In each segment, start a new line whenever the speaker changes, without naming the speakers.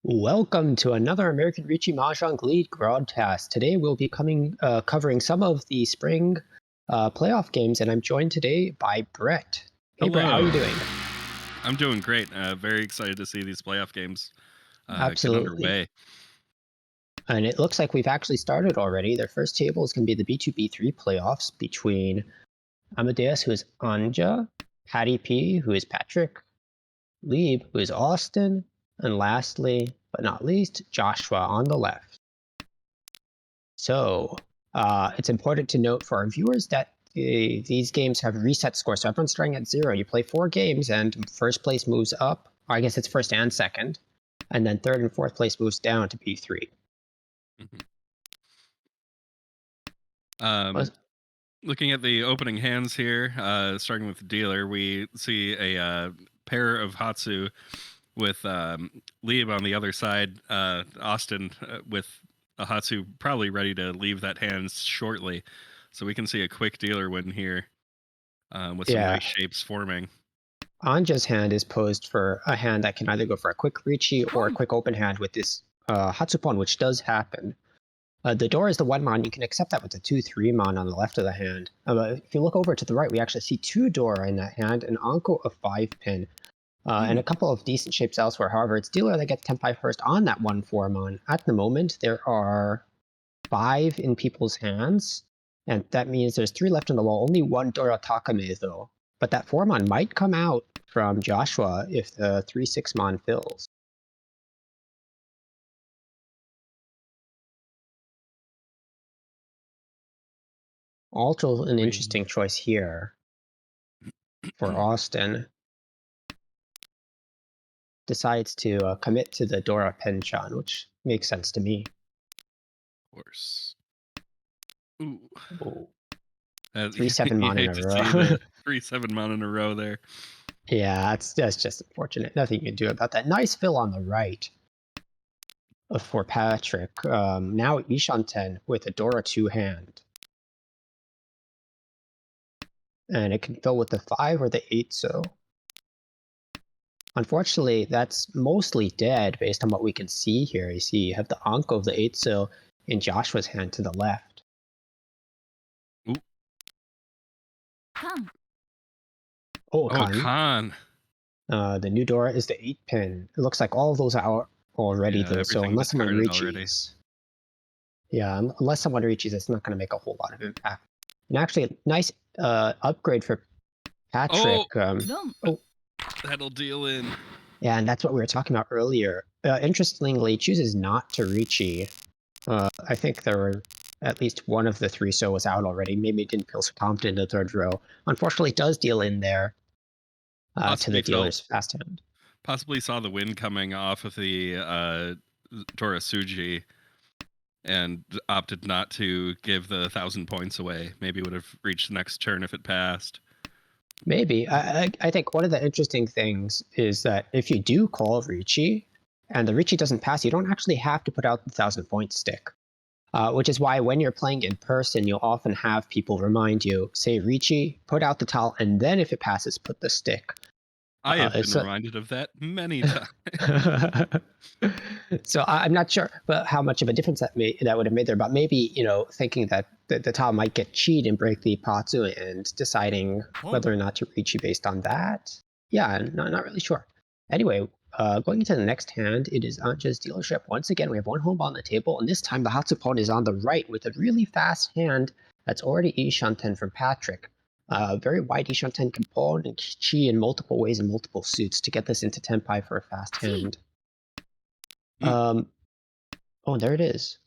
Welcome to another American Ricci Mahjong League broadcast. Today we'll be covering some of the spring playoff games, and I'm joined today by Brett. Hey Brett, how are you
Hello.
doing?
I'm doing great. Very excited to see these playoff games get
Absolutely.
underway.
And it looks like we've actually started already. Their first table is going to be the B2B3 playoffs between Amadeus, who is Anja, Patty P, who is Patrick, Lieb, who is Austin, and lastly, but not least, Joshua on the left. So it's important to note for our viewers that these games have reset scores. So everyone's starting at 0. You play 4 games, and first place moves up. I guess it's first and second. And then third and fourth place moves down to B3.
Mhm. Looking at the opening hands here, starting with the dealer, we see a pair of Hatsu with Lieb on the other side. Austin with a Hatsu probably ready to leave that hand shortly. So we can see a quick dealer win here with some
Yeah.
nice shapes forming.
Anja's hand is posed for a hand that can either go for a quick Ricci or a quick open hand with this Hatsupon, which does happen. The door is the 1-mon. You can accept that with the 2-3-mon on the left of the hand. If you look over to the right, we actually see 2 door in that hand, an Anko of 5-pin, and a couple of decent shapes elsewhere. However, it's dealer that gets Tenpai first on that 1-4-mon. At the moment, there are 5 in people's hands, and that means there's 3 left in the wall. Only 1 Dora Takame, though. But that 4-mon might come out from Joshua if the 3-6-mon fills. Also an interesting choice here for Austin. Decides to commit to the Dora Penchan, which makes sense to me.
Of course. Ooh.
Oh,
You
3-7-mon in
hate
a
to
row.
see the 3-7-mon in a row there.
Yeah, that's just unfortunate. Nothing you can do about that. Nice fill on the right for Patrick. Now Ishanten with a Dora 2 hand. And it can fill with the 5 or the 8, so. Unfortunately, that's mostly dead based on what we can see here. You see, you have the Anko of the 8 so in Joshua's hand to the left.
Ooh.
Come.
Oh,
Oh,
Khan.
Khan.
The new Dora is the 8-pin. It looks like all of those are out already,
Yeah,
though, so
everything
unless someone
discarded already.
reaches. Yeah, unless someone reaches, it's not going to make a whole lot of impact. And actually, nice upgrade for Patrick.
Oh,
That'll deal in.
Yeah, and that's what we were talking about earlier. Interestingly, he chooses not to Ricci. I think there were at least one of the 3 so was out already. Maybe it didn't feel so confident in the third row. Unfortunately, it does deal in there to the dealer's fast hand.
Possibly saw the win coming off of the Dora Suji and opted not to give the 1,000 points away. Maybe would have reached the next turn if it passed.
Maybe. I think one of the interesting things is that if you do call Ricci, and the Ricci doesn't pass, you don't actually have to put out the 1,000-point stick. Which is why when you're playing in person, you'll often have people remind you, say Ricci, put out the towel, and then if it passes, put the stick.
I have been reminded of that many times.
So I'm not sure but how much of a difference that would have made there, but maybe, thinking that the towel might get cheat and break the Patsu and deciding whether or not to Ricci based on that. Yeah, not really sure. Anyway, going into the next hand, it is Anja's dealership. Once again, we have 1 home on the table, and this time the Hatsupon is on the right with a really fast hand that's already Ishanten from Patrick. Very wide Ishanten can pawn and chi in multiple ways in multiple suits to get this into Tenpai for a fast hand. Oh, there it is.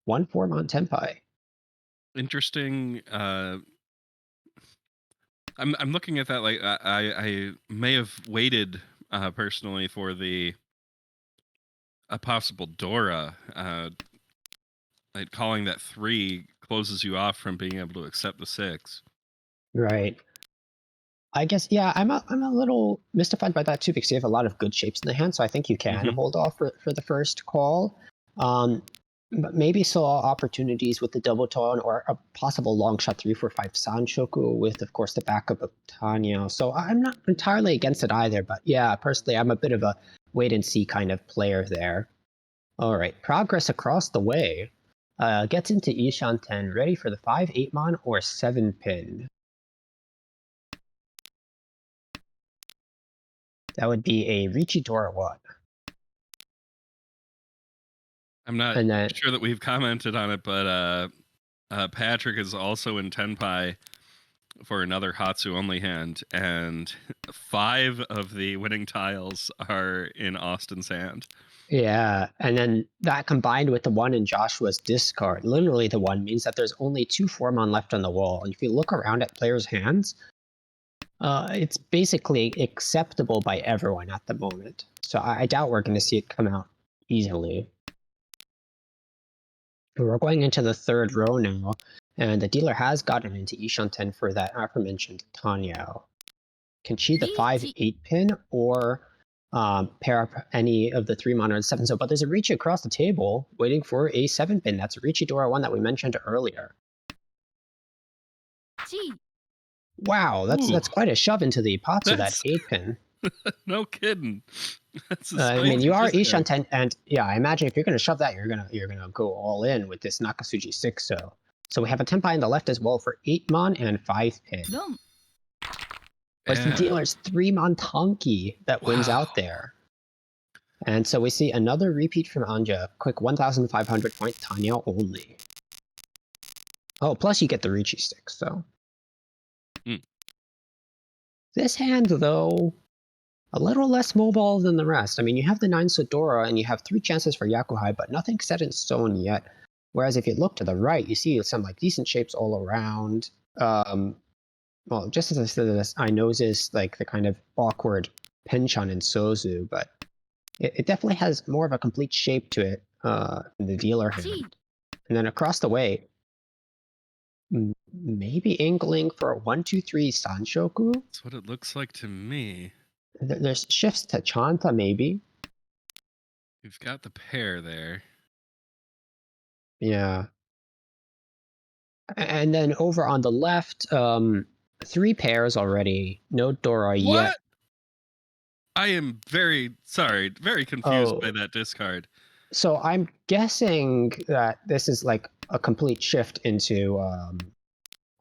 1-4-mon Tenpai.
Interesting. I'm looking at that like I may have waited personally for a possible Dora. Like calling that 3 closes you off from being able to accept the 6.
Right. I guess, yeah, I'm a little mystified by that too, because you have a lot of good shapes in the hand, so I think you can hold off for the first call. But maybe saw opportunities with the double tone or a possible long shot 3-4-5 Sanshoku with, of course, the backup of Tanya. So I'm not entirely against it either, but yeah, personally, I'm a bit of a wait and see kind of player there. All right, progress across the way. Gets into Ishan 10, ready for the 5-8 mon or 7 pin. That would be a Richidora 1.
I'm not
And then,
sure that we've commented on it, but Patrick is also in Tenpai for another Hatsu only hand, and 5 of the winning tiles are in Austin's hand.
yeah, and then that combined with the 1 in Joshua's discard, literally the 1, means that there's only 2 4-mon left on the wall. And if you look around at players' hands, it's basically acceptable by everyone at the moment. So I doubt we're going to see it come out easily. We're going into the third row now, and the dealer has gotten into Ishan 10 for that aforementioned Tanyao. Can she the 5-8 pin or pair up any of the 3-mon or the 7? So, but there's a Richi across the table waiting for a 7 pin. That's a Richidora 1 that we mentioned earlier. Wow, that's quite a shove into the Patsu, that 8 pin.
No kidding. That's
I mean, you are Ishan 10, and yeah, I imagine if you're going to shove that, you're gonna go all in with this Nakasuji 6. So we have a Tenpai on the left as well for 8-mon and 5 pin. But it's the dealer's 3-mon Tonki that wins out there. And so we see another repeat from Anja. Quick 1,500 point Tanya only. Oh, plus you get the Richi stick, so. This hand, though, a little less mobile than the rest. I mean, you have the 9 Sodora and you have 3 chances for Yakuhai, but nothing set in stone yet. Whereas if you look to the right, you see some like decent shapes all around. Well, just as I said this, I knows is like the kind of awkward Penchon and Sozu, but it definitely has more of a complete shape to it in the dealer hand. And then across the way, maybe angling for a 1-2-3 Sanshoku?
That's what it looks like to me.
There's shifts to Chanta, maybe.
We've got the pair there.
Yeah. And then over on the left, 3 pairs already. No Dora yet.
I am very confused by that discard.
So I'm guessing that this is like a complete shift into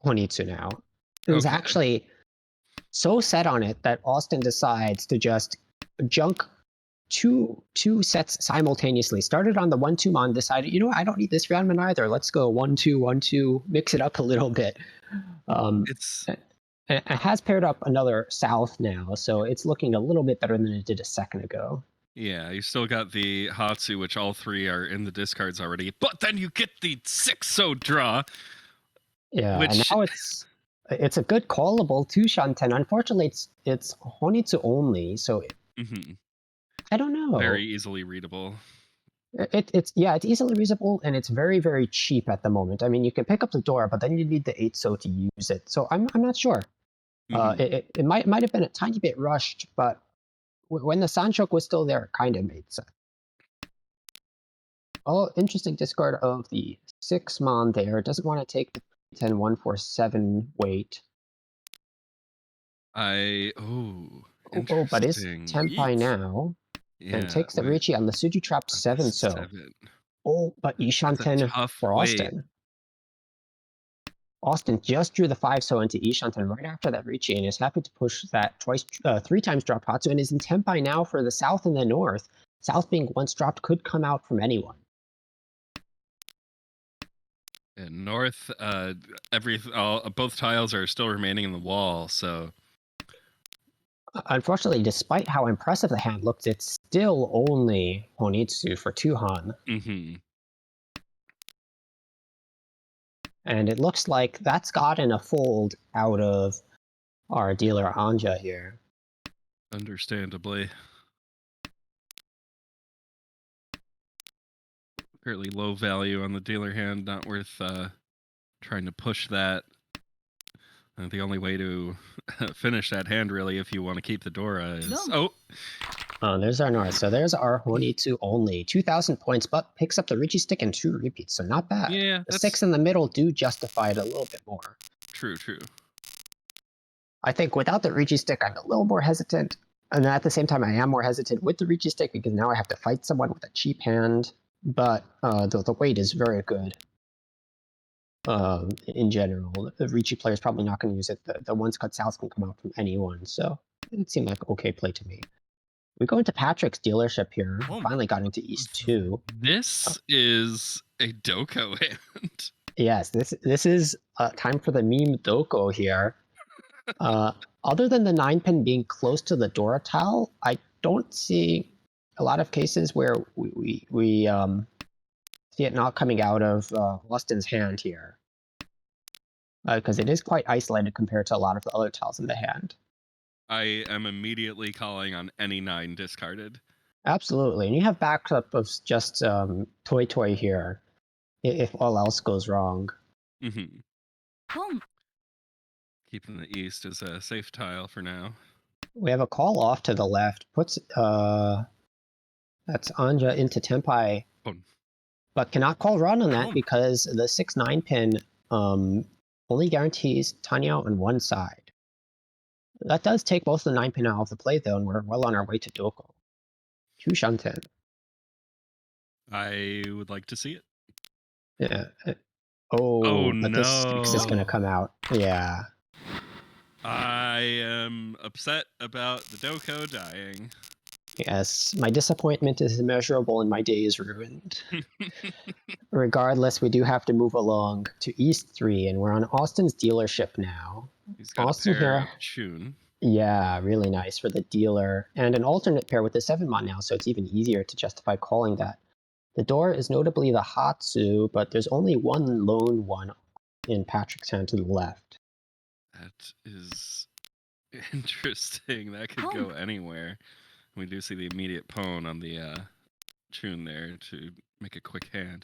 Honitsu now. It was actually so set on it that Austin decides to just junk two sets simultaneously. Started on the 1-2 mon, decided, you know what, I don't need this Roundman either. Let's go 1-2, 1-2, mix it up a little bit. It has paired up another South now, so it's looking a little bit better than it did a second ago.
Yeah, you still got the Hatsu, which all 3 are in the discards already, but then you get the 6-so draw.
Yeah, and now it's a good callable to Shanten. Unfortunately, it's Honitsu only, so I don't know.
Very easily readable.
It's easily readable, and it's very, very cheap at the moment. I mean, you can pick up the door, but then you need the 8-so to use it. So I'm not sure. It might have been a tiny bit rushed, but when the Sanshok was still there, it kind of made sense. Oh, interesting discard of the 6-mon there. Doesn't want to take the 10-1-4-7 weight.
But it's
Tenpai now. Yeah, and takes the Richi on the Suju Trap 7-so. Oh, but Ishan 10 for Austin. Austin just drew the 5-so into Ishan 10 right after that Richi and is happy to push that 3 times drop Hatsu and is in Tenpai now for the South and the North. South being once dropped could come out from anyone.
And North, both tiles are still remaining in the wall, so.
Unfortunately, despite how impressive the hand looks, it's still only Honitsu for 2 Han. And it looks like that's gotten a fold out of our dealer Anja here.
Understandably. Fairly low value on the dealer hand, not worth trying to push that. The only way to finish that hand, really, if you want to keep the Dora is... Oh,
there's our North. So there's our Honitsu only. 2,000 points, but picks up the Richi stick and 2 repeats, so not bad.
Yeah,
the 6 in the middle do justify it a little bit more.
True.
I think without the Richi stick, I'm a little more hesitant. And at the same time, I am more hesitant with the Richi stick because now I have to fight someone with a cheap hand. but the weight is very good. In general, the Ricci player is probably not going to use it. The ones cut south can come out from anyone, so it seemed like okay play to me. We go into Patrick's dealership here.
Oh.
Finally got into East 2.
This is a Doko hand.
Yes, this is time for the meme Doko here. Other than the 9-pin being close to the Dora tile, I don't see a lot of cases where we see it not coming out of Lustin's hand here. Because it is quite isolated compared to a lot of the other tiles in the hand.
I am immediately calling on any 9 discarded.
Absolutely, and you have backup of just Toy here, if all else goes wrong.
Keeping the east as a safe tile for now.
We have a call off to the left. Puts that's Anja into Tenpai, but cannot call run on that because the 6-9 pin only guarantees Tanya on one side. That does take both the 9 pin out of the play though, and we're well on our way to Doko. 2 Shanten.
I would like to see it.
Yeah. Oh, but
no.
This 6 is gonna come out. Yeah.
I am upset about the Doko dying.
Yes, my disappointment is immeasurable and my day is ruined. Regardless, we do have to move along to East 3, and we're on Austin's dealership now.
He's got
Austin
a pair
here.
of Chun.
Yeah, really nice for the dealer. And an alternate pair with the 7-mon now, so it's even easier to justify calling that. The door is notably the Hatsu, but there's only one lone one in Patrick's hand to the left.
That is interesting. That could go anywhere. We do see the immediate pwn on the Chun there to make a quick hand.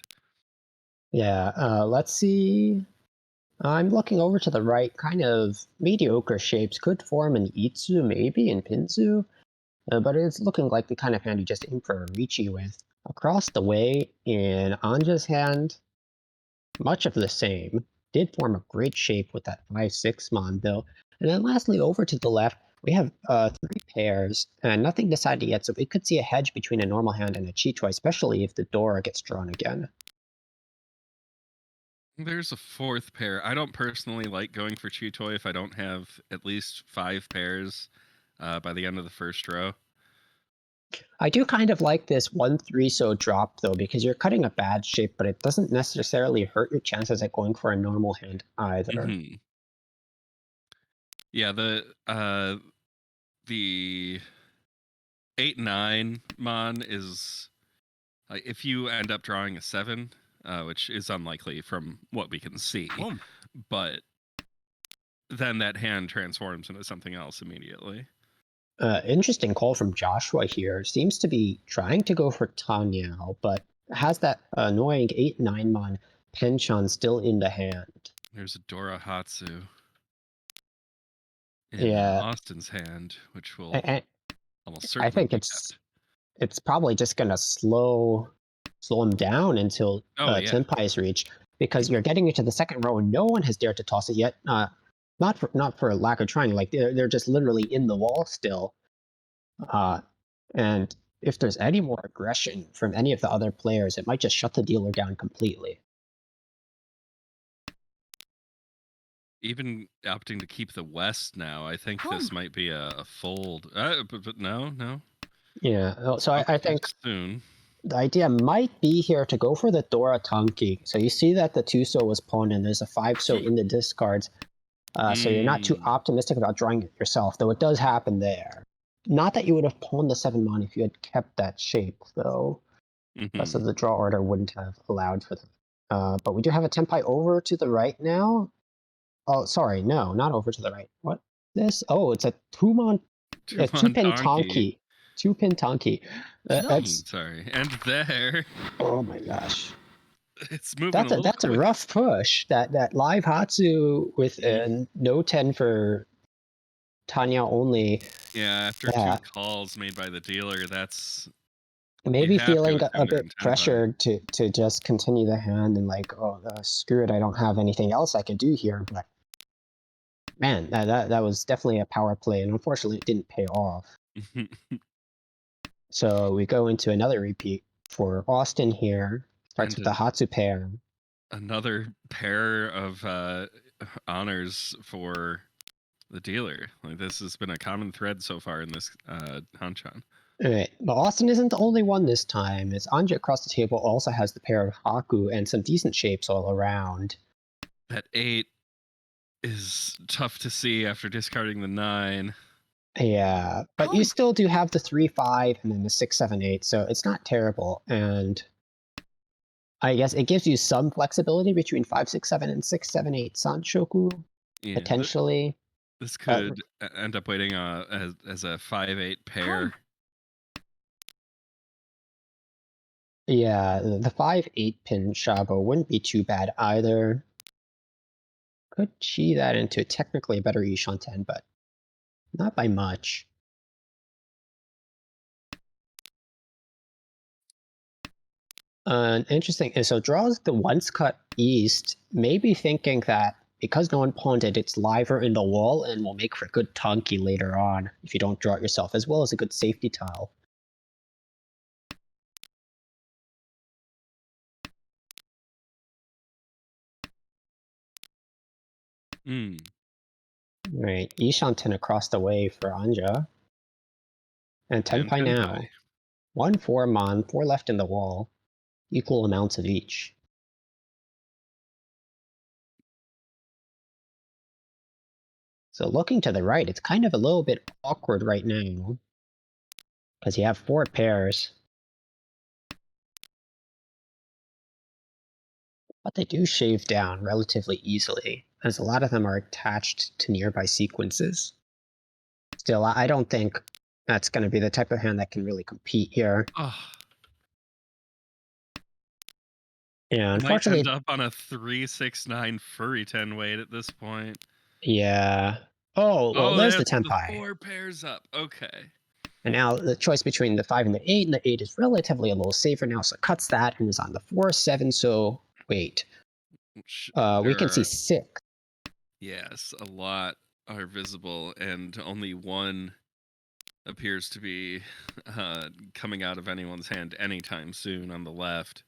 Yeah, let's see. I'm looking over to the right, kind of mediocre shapes. Could form an Itsu, maybe, in Pinzu, but it's looking like the kind of hand you just aim for a Ricci with. Across the way, in Anja's hand, much of the same. Did form a great shape with that 5-6 mon, though. And then lastly, over to the left, we have 3 pairs, and nothing decided yet, so we could see a hedge between a normal hand and a Chichoi, especially if the Dora gets drawn again.
There's a 4th pair. I don't personally like going for Chitoy if I don't have at least 5 pairs by the end of the first row.
I do kind of like this 1-3 so drop though, because you're cutting a bad shape, but it doesn't necessarily hurt your chances at going for a normal hand either.
Yeah, the 8-9 mon is if you end up drawing a 7, which is unlikely from what we can see, but then that hand transforms into something else immediately.
Interesting call from Joshua here. Seems to be trying to go for Tanya, but has that annoying 8-9 mon Penchon still in the hand.
There's a Dora Hatsu in Austin's hand, which will almost certainly.
I think it's probably just gonna slow him down until Tenpai is reached, because you're getting into the second row and no one has dared to toss it yet. Not for lack of trying, like they're just literally in the wall still. And if there's any more aggression from any of the other players, it might just shut the dealer down completely.
Even opting to keep the West now, I think this might be a fold. But no.
Yeah, so I think
soon.
The idea might be here to go for the Dora Tanki. So you see that the 2-so was pawned and there's a 5-so in the discards. So you're not too optimistic about drawing it yourself, though it does happen there. Not that you would have pawned the 7-mon if you had kept that shape, though. So the draw order wouldn't have allowed for them. But we do have a Tenpai over to the right now. Oh, sorry, no, not over to the right. What? This? Oh, it's a 2-pin Tanki. 2-pin Tanki. That's
sorry. And there.
Oh my gosh.
It's moving.
That's a rough push. That live Hatsu with no 10 for Tanya only.
Yeah, after 2 calls made by the dealer, that's
maybe feeling a bit pressured to just continue the hand and like, oh, screw it, I don't have anything else I can do here. But man, that was definitely a power play, and unfortunately it didn't pay off. So we go into another repeat. for Austin here. Starts
And
with the Hatsu pair.
another pair of honors for the dealer. Like, this has been a common thread so far in this Hanchan.
Alright, but Austin isn't the only one this time, as Anja across the table also has the pair of Haku and some decent shapes all around.
That 8 is tough to see after discarding the 9.
Yeah, but you still do have the 3-5 and then the 6-7-8, so it's not terrible. And I guess it gives you some flexibility between 5-6-7 and 6-7-8 Sanshoku,
Yeah,
potentially.
this could end up waiting as a 5-8 pair.
Yeah, the 5-8 pin Shabo wouldn't be too bad either. Could chi that into technically a better Ishan 10, but not by much. Interesting. And so draws the once cut east, maybe thinking that because no one pawned it, it's liver in the wall and will make for good tanki later on if you don't draw it yourself, as well as a good safety tile. Right, Ishan 10 across the way for Anja. And Tenpai now. 1-4 Mon, 4 left in the wall. Equal amounts of each. So looking to the right, it's kind of a little bit awkward right now. Because you have 4 pairs. But they do shave down relatively easily, as a lot of them are attached to nearby sequences. Still, I don't think that's going to be the type of hand that can really compete here. Yeah, unfortunately,
might end up on a 3-6-9 furry 10 weight at this point.
Yeah. Oh, well, there's the
The
Tenpai.
4 pairs up. Okay.
And now the choice between the 5 and the 8, and the 8 is relatively a little safer now, so it cuts that and is on the 4-7. So wait, we can see 6.
Yes, a lot are visible, and only one appears to be coming out of anyone's hand anytime soon on the left.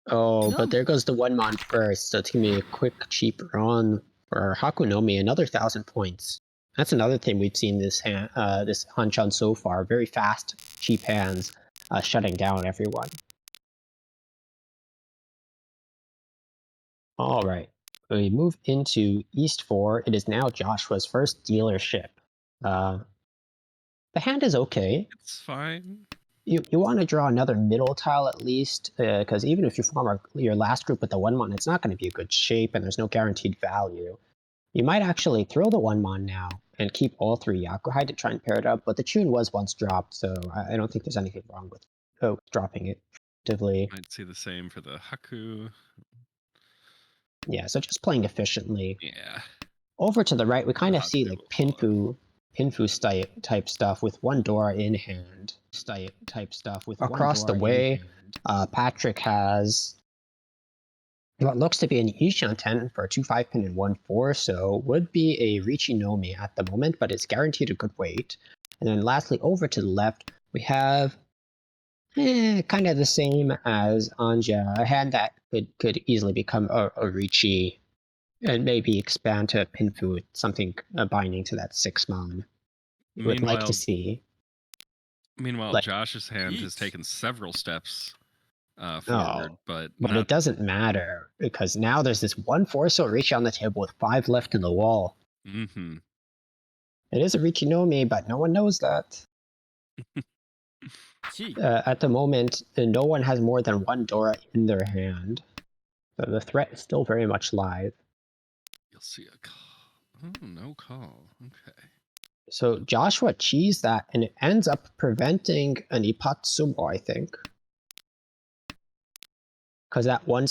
Oh, but there goes the 1 Mon first, so it's gonna be a quick, cheap run for Hakunomi, another 1,000 points. That's another thing we've seen this this Hanchan so far. Very fast, cheap hands, shutting down everyone. All right, we move into East 4. It is now Joshua's first dealership. The hand is okay.
It's fine.
You want to draw another middle tile at least, because even if you form your last group with the 1 Mon, it's not going to be a good shape, and there's no guaranteed value. You might actually throw the 1 Mon now and keep all 3 Yakuhai to try and pair it up, but the tune was once dropped, so I don't think there's anything wrong with dropping it effectively.
Might see the same for the Haku.
Yeah, so just playing efficiently.
Yeah.
Over to the right, we kind of see like Pinfu type stuff with 1 Dora in hand. Type stuff with across the way. Patrick has what looks to be an Ishan 10 for a 2-5 pin and 1-4, so would be a Richinomi at the moment, but it's guaranteed a good weight. And then lastly, over to the left, we have kind of the same as Anja, a hand that could easily become a Richi and maybe expand to a Pinfu with something binding to that 6 Mon. Would like to see.
Meanwhile, Josh's hand has taken several steps forward, but
it doesn't matter because now there's this 1-4 so Richi on the table with 5 left in the wall.
Mm-hmm.
It is a Richinomi, but no one knows that. At the moment, no one has more than 1 Dora in their hand, so the threat is still very much live.
You'll see a call. Oh, no call. Okay.
So Joshua cheesed that, and it ends up preventing an Ipatsumo, I think. Because that one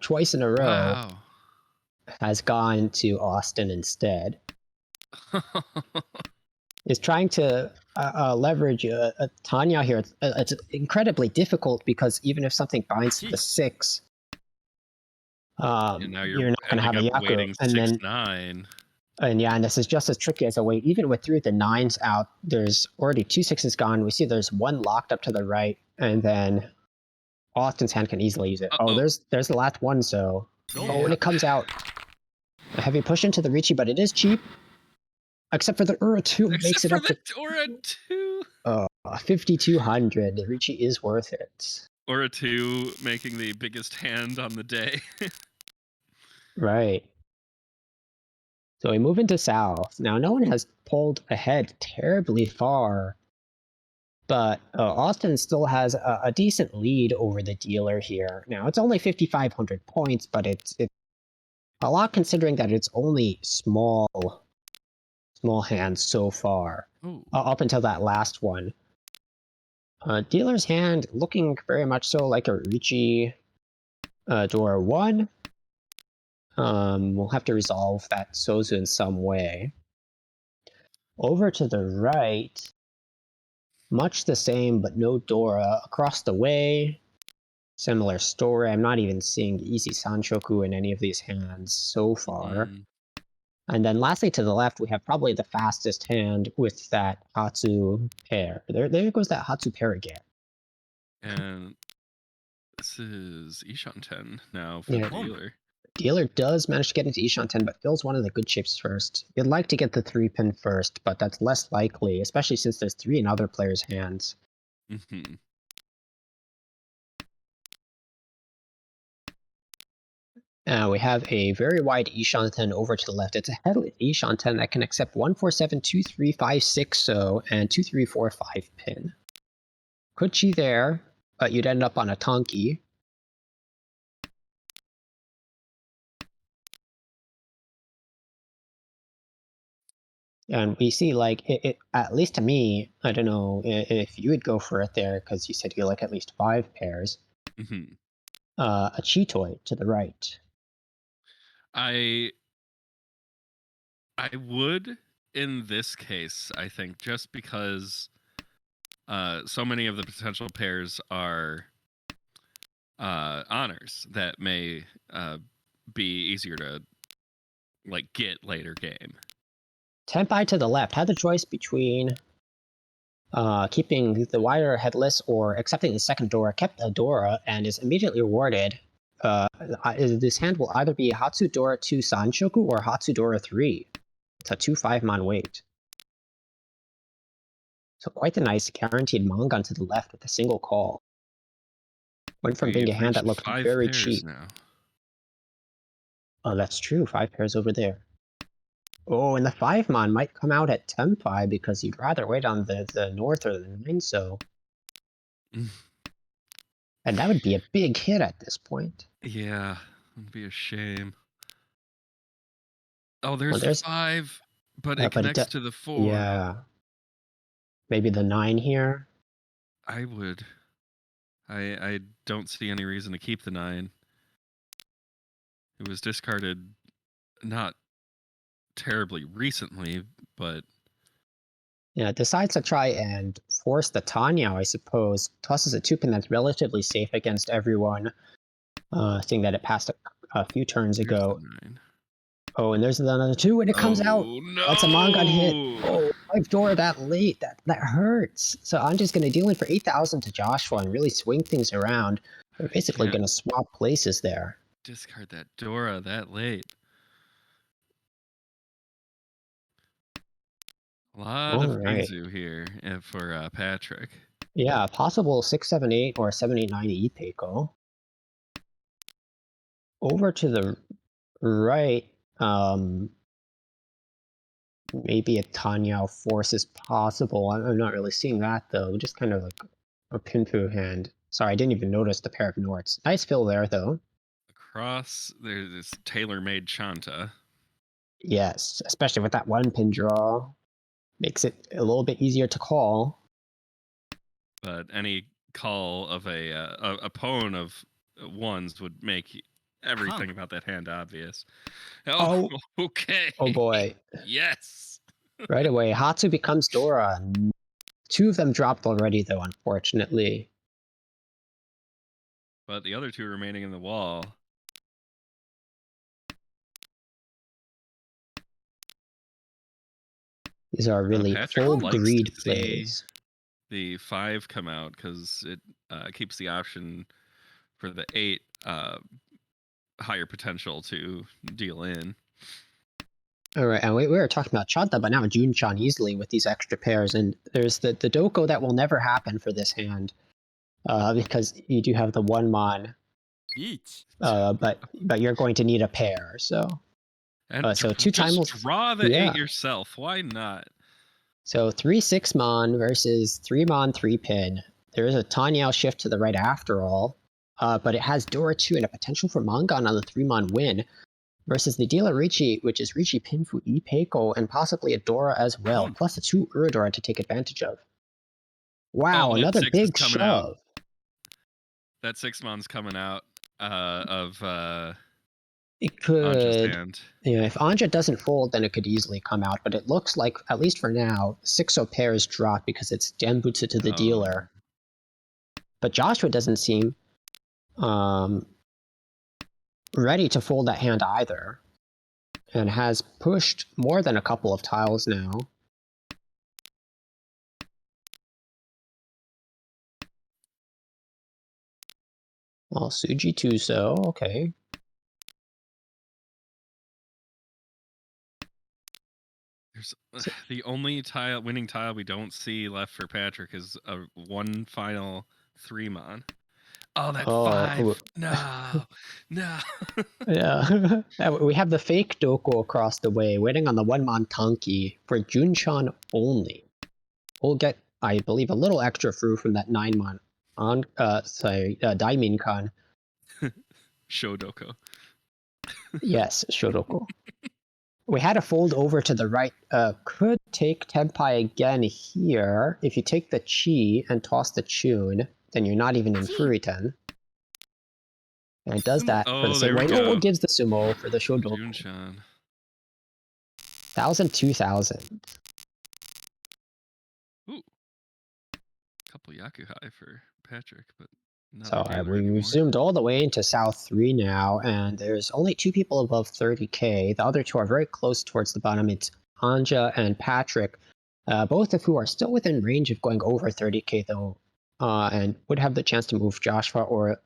twice in a row has gone to Austin instead. Is trying to leverage Tanya here. It's incredibly difficult because even if something binds to the 6,
now
you're not going to have a Yaku. And then
6-9.
And this is just as tricky as a weight. Even with 3 of the 9s out, there's already 2 6s gone. We see there's 1 locked up to the right. And then Austin's hand can easily use it. Oh,
Uh-oh.
there's the last one, so... Oh, and
Yeah.
it comes out. A heavy push into the Ricci, but it is cheap. Except for the Ura 2 makes
Except
it
for
up
the
to...
Aura 2.
5,200. The Ricci is worth it.
Aura 2 making the biggest hand on the day.
Right. So we move into South. Now, no one has pulled ahead terribly far, but Austin still has a decent lead over the dealer here. Now, it's only 5,500 points, but it's a lot considering that it's only small hands so far, up until that last one. Dealer's hand looking very much so like a Ricci Dora 1. We'll have to resolve that Sozu in some way. Over to the right, much the same, but no Dora. Across the way, similar story. I'm not even seeing easy Sanshoku in any of these hands so far. And then lastly to the left, we have probably the fastest hand with that Hatsu pair. There goes that Hatsu pair again.
And this is Ishan 10 now for the dealer.
Dealer does manage to get into Ishan 10, but fills one of the good shapes first. You'd like to get the 3-pin first, but that's less likely, especially since there's 3 in other players' hands. We have a very wide Ishan 10 over to the left. It's a headlit Ishan 10 that can accept 147, 2356 so, and 2345 pin. Kuchi there, but you'd end up on a Tonki. And we see, like, it at least to me, I don't know if you would go for it there, because you said you like at least 5 pairs. A Chitoi to the right.
I would in this case, I think, just because so many of the potential pairs are honors that may be easier to like get later game.
Tenpai to the left had the choice between keeping the wider headless or accepting the second Dora, kept a Dora, and is immediately rewarded. This hand will either be Hatsu Dora 2 Sanshoku or Hatsu Dora 3. It's a 2-5-man weight. So quite a nice guaranteed Mangan to the left with a single call. Went from being a hand that looked very cheap.
Now.
Oh, that's true. 5 pairs over there. Oh, and the 5-man might come out at Tenpai because you'd rather wait on the North or the 9, so... And that would be a big hit at this point.
Yeah, it would be a shame. Oh, there's 5, but it connects to the 4.
Yeah. Maybe the 9 here?
I would. I don't see any reason to keep the 9. It was discarded not terribly recently, but...
Yeah, decides to try and force the Tanya, I suppose. Tosses a 2-pin that's relatively safe against everyone, seeing that it passed a few turns ago. Oh, and there's another 2, and it comes out.
No.
That's a Mangan hit. Oh, 5 Dora that late. That hurts. So I'm just going to deal in for 8,000 to Joshua and really swing things around. We're basically going to swap places there.
Discard that Dora that late. A lot of Mizu here for Patrick.
Yeah, possible 678 or 789 Ipeiko. Over to the right, maybe a Tanya force is possible. I'm not really seeing that though. Just kind of like a Pinfu hand. Sorry, I didn't even notice the pair of Norts. Nice fill there though.
Across, there's this tailor-made Chanta.
Yes, especially with that 1-pin draw. Makes it a little bit easier to call.
But any call of a pawn of 1s would make everything about that hand obvious. Oh, okay.
Oh boy.
Yes.
Right away, Hatsu becomes Dora. 2 of them dropped already though, unfortunately.
But the other 2 remaining in the wall.
These are really full greed
plays. the 5 come out because it keeps the option for the 8 higher potential to deal in.
All right, and we were talking about Chanta, but now Junchan easily with these extra pairs, and there's the Doko that will never happen for this hand, because you do have the 1-mon, but you're going to need a pair, so...
And
so 2
just
times...
draw the 8 yourself, why not?
So 3 6-mon versus 3-mon 3-pin. There is a Tanyao shift to the right after all, but it has Dora 2 and a potential for Mangan on the 3-mon win, versus the Dealer Richi, which is Richi Pinfu Ipeiko, and possibly a Dora as well, plus a 2 Uradora to take advantage of. Wow, another big shove.
Out. That 6-mon's coming out of
it could.
Anja's hand.
Yeah, if Anja doesn't fold, then it could easily come out, but it looks like, at least for now, 6-0 pairs drop because it's Genbutsu to the dealer. But Joshua doesn't seem ready to fold that hand either, and has pushed more than a couple of tiles now. Well, Suji Tuso, okay.
There's the only winning tile we don't see left for Patrick is a 1 final 3-mon. Oh, that 5! No, no.
Yeah, we have the fake Doko across the way, waiting on the 1-mon Tanki for Junchan only. We'll get, I believe, a little extra through from that 9-mon on, Daiminkan.
Shodoko.
Yes, Shodoko. We had a fold over to the right. Could take Tenpai again here. If you take the Chi and toss the Chun, then you're not even in Furiten. And it does that for the same way. Oh, it gives the Sumo for the Shodoko.
Junchan.
1,000, 2,000.
Ooh. Couple Yaku high for Patrick, but
so we zoomed all the way into South 3 now, and there's only 2 people above 30k. The other 2 are very close towards the bottom. It's Anja and Patrick, both of who are still within range of going over 30k though, and would have the chance to move Joshua or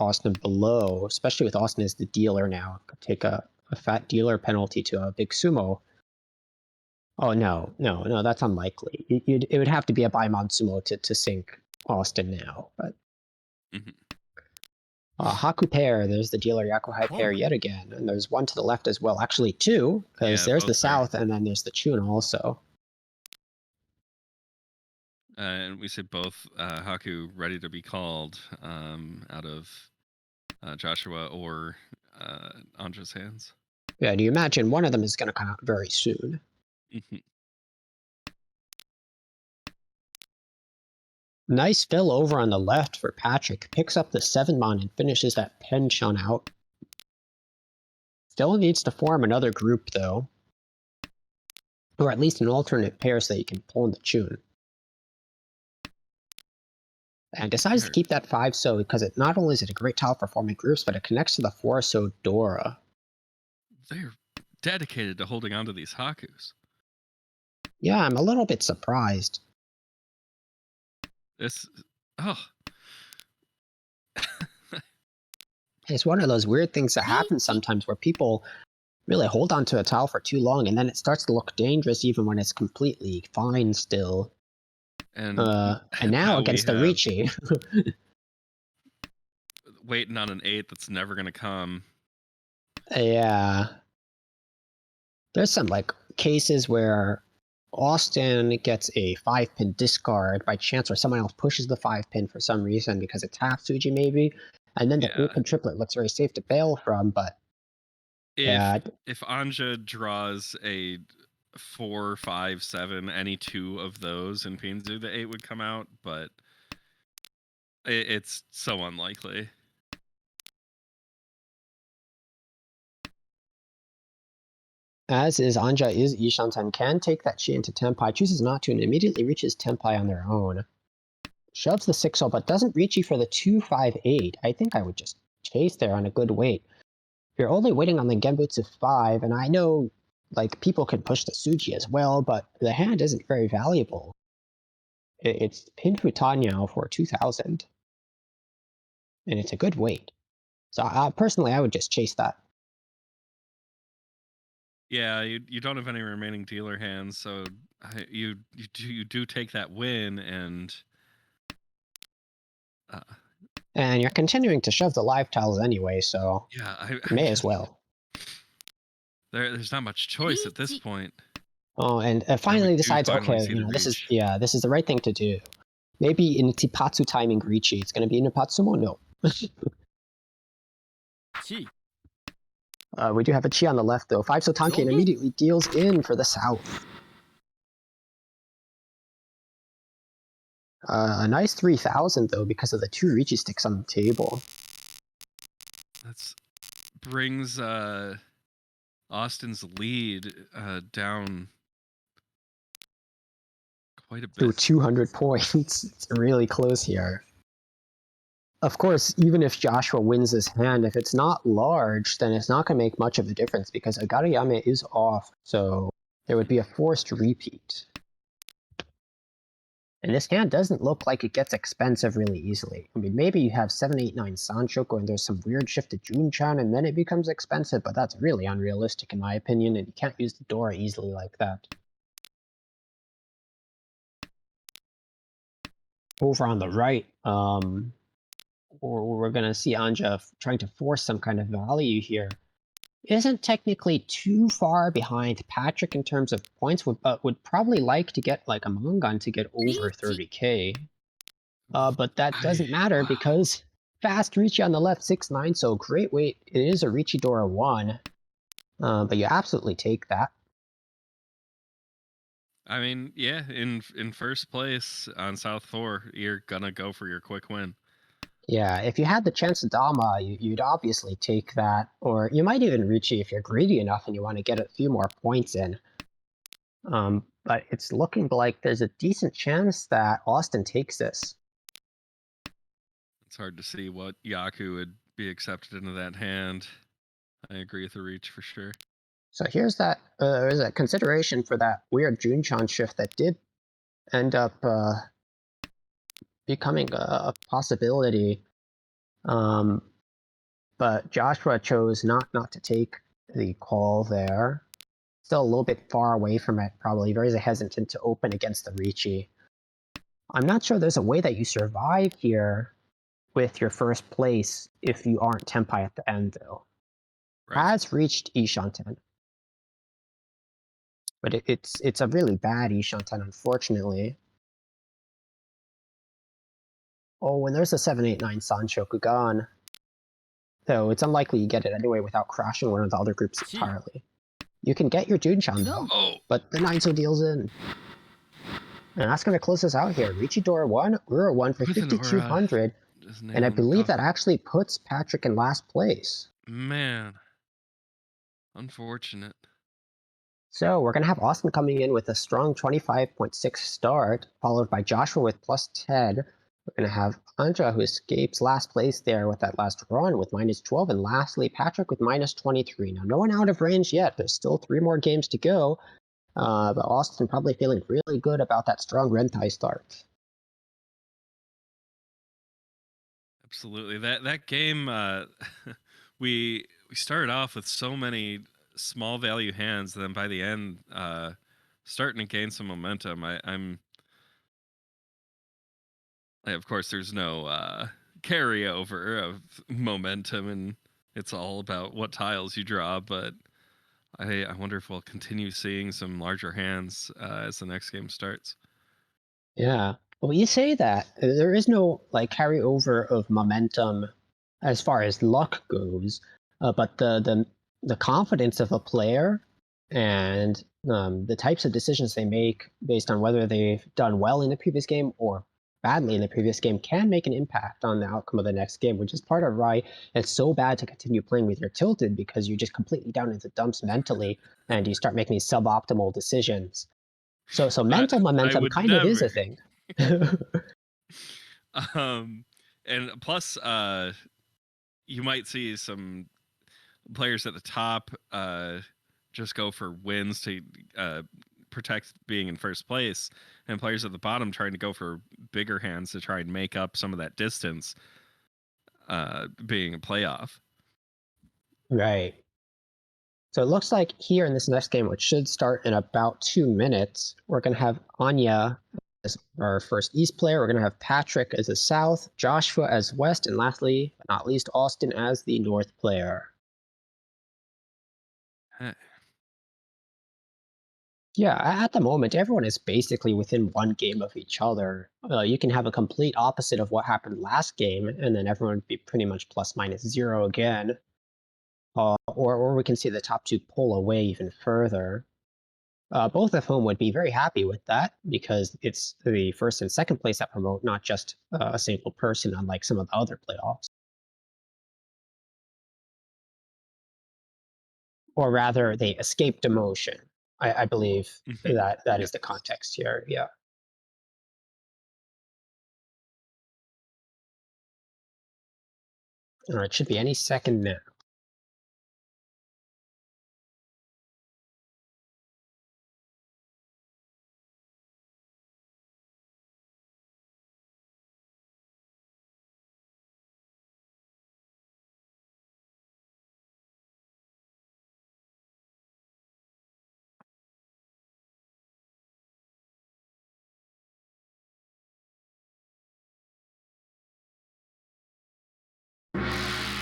Austin below, especially with Austin as the dealer now. Could take a fat dealer penalty to a big Sumo. Oh no, that's unlikely. It would have to be a Baimon Sumo to sink Austin now, but... Haku pair, there's the dealer Yakuhai pair yet again, and there's one to the left as well. Actually 2, because there's the south and then there's the Chun also.
And we see both Haku ready to be called out of Joshua or Anja's hands.
Yeah, do you imagine one of them is going to come out very soon? Nice fill over on the left for Patrick. Picks up the 7-mon and finishes that Penchun out. Still needs to form another group though. Or at least an alternate pair so that you can pull in the Chun. And decides to keep that 5-so because it not only is it a great tile for forming groups, but it connects to the 4-so Dora.
They're dedicated to holding on to these Hakus.
Yeah, I'm a little bit surprised. It's one of those weird things that happens sometimes where people really hold on to a tile for too long and then it starts to look dangerous even when it's completely fine still. And now against the Richi.
Waiting on an 8 that's never going to come.
Yeah. There's some cases where Austin gets a 5-pin discard by chance, or someone else pushes the 5-pin for some reason because it's half Suji maybe, and then the 3-pin triplet looks very safe to bail from, but...
If Anja draws a 4, 5, 7, any 2 of those in Pinzu, the 8 would come out, but it's so unlikely.
As is Anja is Ishanten, can take that Chi into Tenpai, chooses not to, and immediately reaches Tenpai on their own. Shoves the 6-0, but doesn't reach you for the 2-5-8. I think I would just chase there on a good wait. You're only waiting on the Genbutsu 5, and I know people can push the Suji as well, but the hand isn't very valuable. It's pinned Futanyao for 2,000, and it's a good weight. So personally, I would just chase that.
Yeah, you don't have any remaining dealer hands, so you do take that win, and uh,
And you're continuing to shove the live tiles anyway, so
yeah,
you may as well.
There's not much choice at this point.
Oh, and
Now we
finally
do
decides,
finally
okay,
see the
this is
reach.
this is the right thing to do. Maybe in Tipatsu timing Richi, it's going to be in Ipatsumo? No. We do have a Chi on the left, though. 5 Sotanki and immediately deals in for the south. A nice 3,000, though, because of the 2 Richi sticks on the table.
That brings Austin's lead down quite a bit.
To 200 points. It's really close here. Of course, even if Joshua wins this hand, if it's not large, then it's not going to make much of a difference because Agarayame is off, so there would be a forced repeat. And this hand doesn't look like it gets expensive really easily. I mean, maybe you have 7, 8, 9 Sanchoku and there's some weird shift to Junchan and then it becomes expensive, but that's really unrealistic in my opinion, and you can't use the Dora easily like that. Over on the right, we're going to see Anja trying to force some kind of value here. Isn't technically too far behind Patrick in terms of points, but would probably like to get like a Mongan to get over 30k. But that doesn't matter because fast Ricci on the left, 6-9, so great weight. It is a Richidora 1, but you absolutely take that.
I mean, yeah, in first place on South 4, you're gonna go for your quick win.
Yeah, if you had the chance to Dama, you'd obviously take that, or you might even Ricci if you're greedy enough and you want to get a few more points in. But it's looking like there's a decent chance that Austin takes this.
It's hard to see what Yaku would be accepted into that hand. I agree with the reach for sure.
So here's that there's a consideration for that weird Junchan shift that did end up becoming a possibility. But Joshua chose not to take the call there. Still a little bit far away from it, probably very hesitant to open against the Ricci. I'm not sure there's a way that you survive here with your first place if you aren't Tenpai at the end, though.
Right.
Has reached Ishanten. But it's a really bad Ishanten, unfortunately. Oh, and there's a 789 Sanchoku gone. Though it's unlikely you get it anyway without crashing one of the other groups entirely. You can get your Junchan though, but the 9-so deals in. And that's going to close us out here. Richidora 1, Ura 1 for 5,200. And I believe that actually puts Patrick in last place.
Man. Unfortunate.
So we're going to have Austin coming in with a strong 25.6 start, followed by Joshua with plus 10. We're going to have Anja, who escapes last place there with that last run with minus 12. And lastly, Patrick with minus 23. Now, no one out of range yet. There's still 3 more games to go. But Austin probably feeling really good about that strong Rentai start.
Absolutely. That game, we started off with so many small value hands, then by the end, starting to gain some momentum. Of course, there's no carryover of momentum, and it's all about what tiles you draw. But I wonder if we'll continue seeing some larger hands as the next game starts.
Yeah. Well, you say that there is no like carryover of momentum as far as luck goes, but the confidence of a player and the types of decisions they make based on whether they've done well in the previous game or badly in the previous game can make an impact on the outcome of the next game, which is part of why it's so bad to continue playing with your tilted, because you're just completely down in the dumps mentally and you start making these suboptimal decisions. So mental momentum kind of is a thing.
And plus, you might see some players at the top just go for wins to protect being in first place, and players at the bottom trying to go for bigger hands to try and make up some of that distance, being a playoff.
Right. So it looks like here in this next game, which should start in about 2 minutes, we're going to have Anya as our first East player. We're going to have Patrick as a South, Joshua as West, and lastly, but not least, Austin as the North player.
Huh.
Yeah, at the moment, everyone is basically within one game of each other. You can have a complete opposite of what happened last game, and then everyone would be pretty much plus minus 0 again. Or we can see the top two pull away even further. Both of whom would be very happy with that because it's the first and second place that promote, not just a single person, unlike some of the other playoffs. Or rather, they escape demotion. I believe that is the context here. Yeah. All right, should be any second now.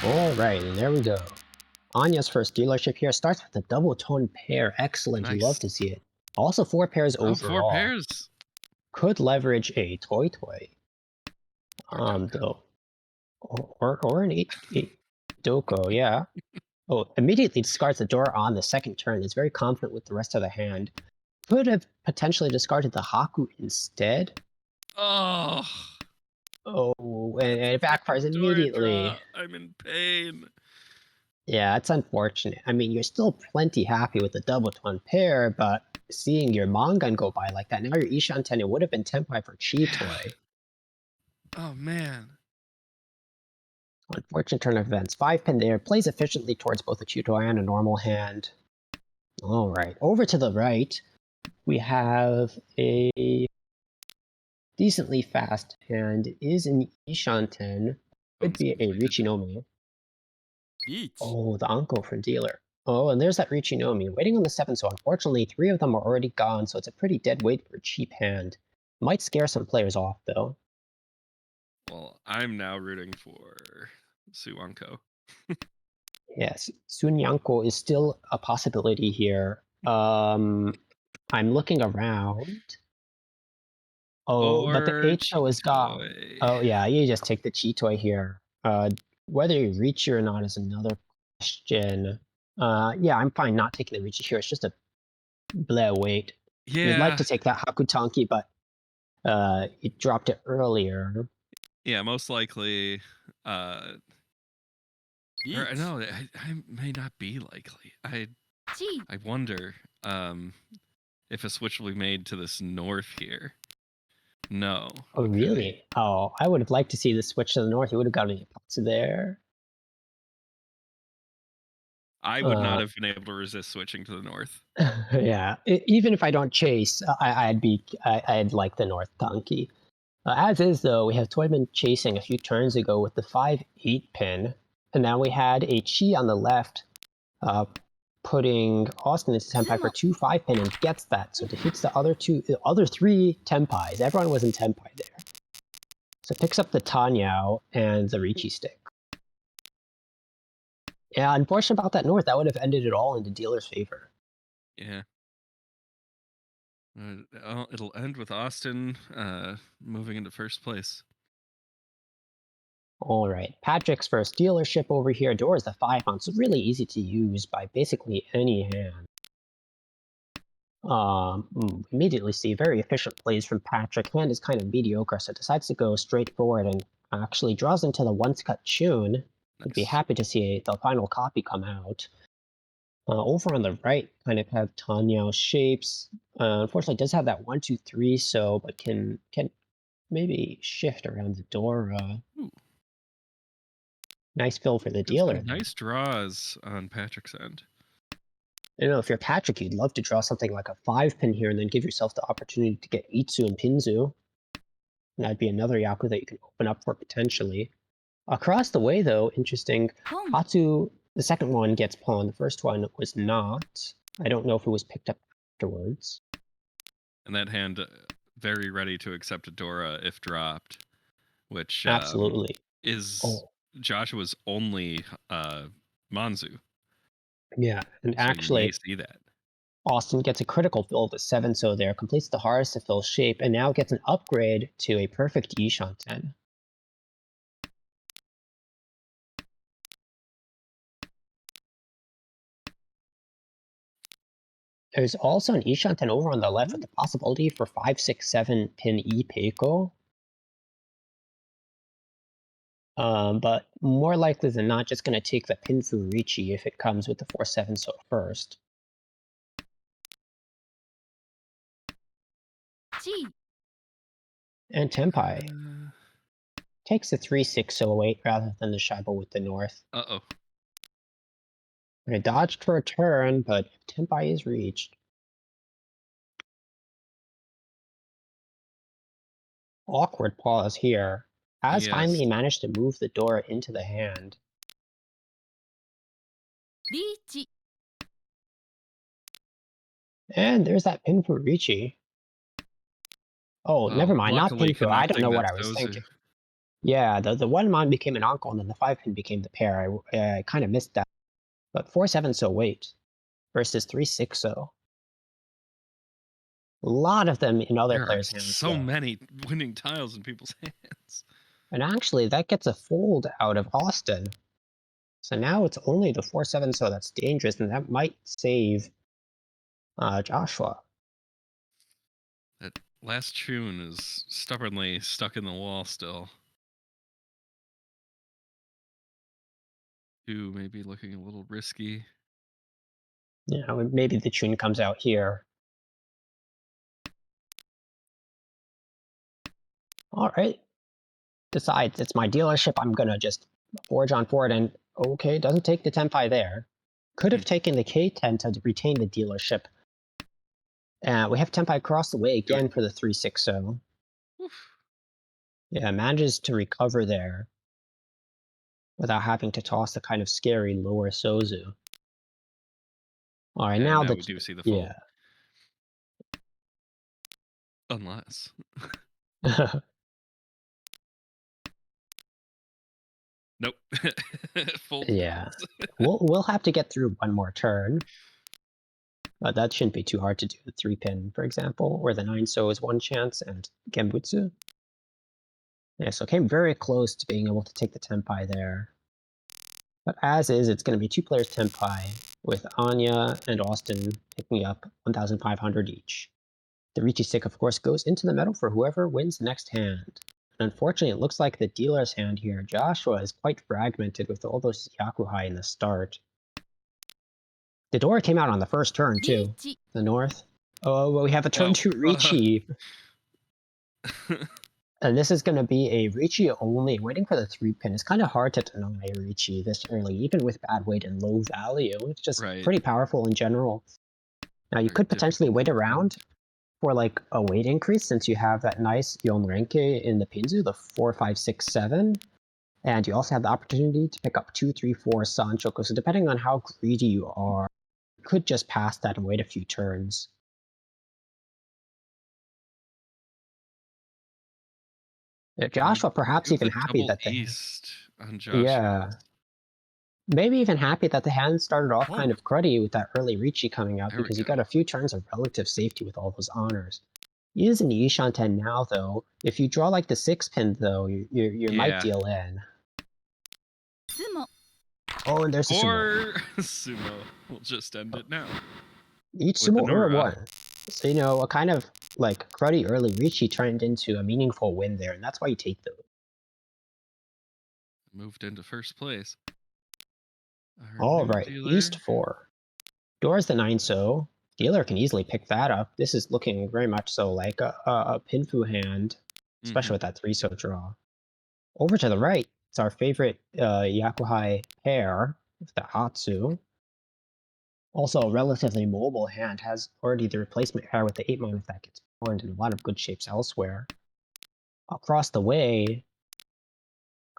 All right, and there we go. Anya's first dealership here starts with a double tone pair. Excellent, you love
Nice.
to see it. Also 4 pairs
Oh,
overall.
4 pairs.
Could leverage a toy. Though. Or an 8 Doko, yeah. Oh, immediately discards the door on the second turn. Is very confident with the rest of the hand. Could have potentially discarded the Haku instead.
Oh.
Oh, and it backfires immediately.
I'm in pain.
Yeah, it's unfortunate. I mean, you're still plenty happy with the double tone pair, but seeing your Mongun go by like that, now your Ishanten, it would have been Tenpai for Chi-Toy.
Oh, man.
Unfortunate turn of events. 5-pin there, plays efficiently towards both a Chi-Toy and a normal hand. Alright, over to the right, we have a decently fast hand. Is an Ishanten. Could be a Richinomi. Oh, the Anko from dealer. Oh, and there's that Richinomi waiting on the 7, so unfortunately 3 of them are already gone, so it's a pretty dead weight for a cheap hand. Might scare some players off, though.
Well, I'm now rooting for Suwanko.
Yes, Sunyanko is still a possibility here. I'm looking around. Oh, but the
Or
H-O is gone.
Chi-Toy.
Oh yeah, you just take the Chi-Toy here. Whether you reach you or not is another question. Yeah, I'm fine not taking the reach here. It's just a bleh wait. You'd like
Yeah.
to take that Hakutanki, but you dropped it earlier.
Yeah, most likely. Or, no, I may not be likely. I wonder if a switch will be made to this north here. No.
Oh,
Okay.
really? Oh, I would have liked to see the switch to the north. You would have gotten any pots there.
I would not have been able to resist switching to the north.
Yeah, even if I don't chase, I'd like the north donkey. As is though, we have Toyman chasing a few turns ago with the 5-8 pin, and now we had a Chi on the left, putting Austin into Tenpai for 2 5-pin and gets that, so defeats the other 3 Tenpais. Everyone was in Tenpai there. So picks up the Tanyao and the Ricci stick. Yeah, unfortunate about that north, that would have ended it all into dealer's favor.
Yeah. It'll end with Austin moving into first place.
All right, Patrick's first dealership over here. Door is the 5 on, so really easy to use by basically any hand. Immediately see very efficient plays from Patrick. Hand is kind of mediocre, so decides to go straight forward and actually draws into the once cut tune. I'd be happy to see the final copy come out. Over on the right, kind of have Tanyao shapes. Unfortunately, does have that 1 2 3, so but can maybe shift around the door. Nice fill for the dealer.
Nice draws on Patrick's end.
If you're Patrick, you'd love to draw something like a 5-pin here and then give yourself the opportunity to get Itsu and Pinzu. And that'd be another Yaku that you can open up for potentially. Across the way, though, interesting,
Pom.
Hatsu, the second one gets pawned. The first one was not. I don't know if it was picked up afterwards.
And that hand very ready to accept a Dora if dropped, which
Absolutely.
is
Oh,
Joshua's only Manzu.
yeah. And
So you may
actually,
see that.
Austin gets a critical fill of the 7, so there completes the hardest to fill shape, and now gets an upgrade to a perfect Ishanten. There's also an Ishanten over on the left with the possibility for 5-6-7 pin Peiko. But more likely than not, just going to take the pin Furichi if it comes with the 4-7 so first.
G.
And Tenpai takes the 3-6-08 rather than the Shibo with the north.
Uh-oh.
I dodged for a turn, but Tenpai is reached. Awkward pause here. Has
Yes.
finally managed to move the door into the hand.
Richi.
And there's that pin for Ricci. Oh, never mind, not
luckily
Pinfu. I don't know
connecting
what
that
I was
Sozu.
thinking. Yeah, the 1-mon became an uncle, and then the 5-pin became the pair. I kind of missed that. But 4-7 so wait versus 3-6-0. A lot of them in other
There are
players' hands.
so
though.
many winning tiles in people's hands.
And actually, that gets a fold out of Austin. So now it's only the 4-7 so that's dangerous, and that might save Joshua.
That last tune is stubbornly stuck in the wall still. 2 maybe looking a little risky.
Maybe the tune comes out here. All right. Decides it's my dealership. I'm gonna just forge on forward, and okay, doesn't take the Tenpai there. Could have taken the K10 to retain the dealership. We have Tenpai across the way again for the 3-6-0. Yeah, manages to recover there without having to toss the kind of scary lower Sozu. All right,
And
now
we do see the fold.
yeah.
Unless. Nope. Fold.
Yeah. we'll have to get through one more turn. But that shouldn't be too hard to do. The 3-pin, for example, or the 9-so is one chance, and Gembutsu. Yeah, so came very close to being able to take the Tenpai there. But as is, it's going to be 2 players Tenpai, with Anya and Austin picking up 1,500 each. The Ricci stick, of course, goes into the metal for whoever wins the next hand. And unfortunately, it looks like the dealer's hand here, Joshua, is quite fragmented with all those Yakuhai in the start. The door came out on the first turn, too.
Richi.
The north. Oh, well, we have a turn 2 Ricci. And this is going to be a Ricci only. Waiting for the 3-pin. It's kind of hard to deny Ricci this early, even with bad weight and low value. It's just pretty powerful in general. Now, you could potentially wait around for like a weight increase, since you have that nice Yonrenke in the Pinzu, the 4, 5, 6, 7. And you also have the opportunity to pick up 2, 3, 4 Sanchoku. So depending on how greedy you are, you could just pass that and wait a few turns. Joshua perhaps even happy that the
east on Joshua.
Yeah. Maybe even happy that the hand started off kind of cruddy with that early Ricci coming out, because you got a few turns of relative safety with all those honors. Using the Ishanten now, though, if you draw like the 6-pin, though, you might deal in.
Sumo.
Oh, and there's a Sumo.
Or Sumo. We'll just end it now.
Each Sumo or one. So, a kind of like cruddy early Ricci turned into a meaningful win there, and that's why you take those.
Moved into first place.
All right, East 4. Dora's the 9-so. Dealer can easily pick that up. This is looking very much so like a Pinfu hand, especially with that 3-so draw. Over to the right, it's our favorite Yakuhai pair, the Hatsu. Also, a relatively mobile hand has already the replacement pair with the 8 mana if that gets pawned in a lot of good shapes elsewhere. Across the way,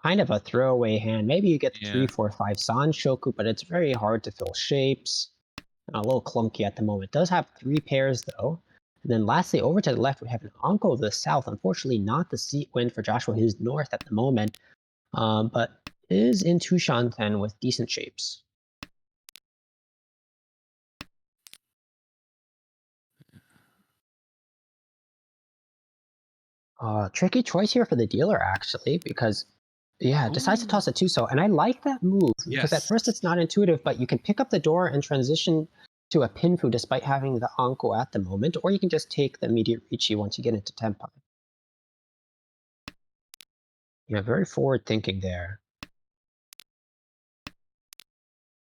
kind of a throwaway hand. Maybe you get the
Yeah.
3, 4, 5 Sanshoku, but it's very hard to fill shapes. A little clunky at the moment. Does have 3 pairs though. And then lastly, over to the left, we have an Anko to the south. Unfortunately, not the seat win for Joshua, who's north at the moment, but is in Tushanten with decent shapes. Tricky choice here for the dealer, actually, because, yeah, decides to toss a 2-so, and I like that move, because at
Yes.
first it's not intuitive, but you can pick up the door and transition to a Pinfu despite having the Anko at the moment, or you can just take the immediate Riichi once you get into Tenpai. Yeah, very forward thinking there.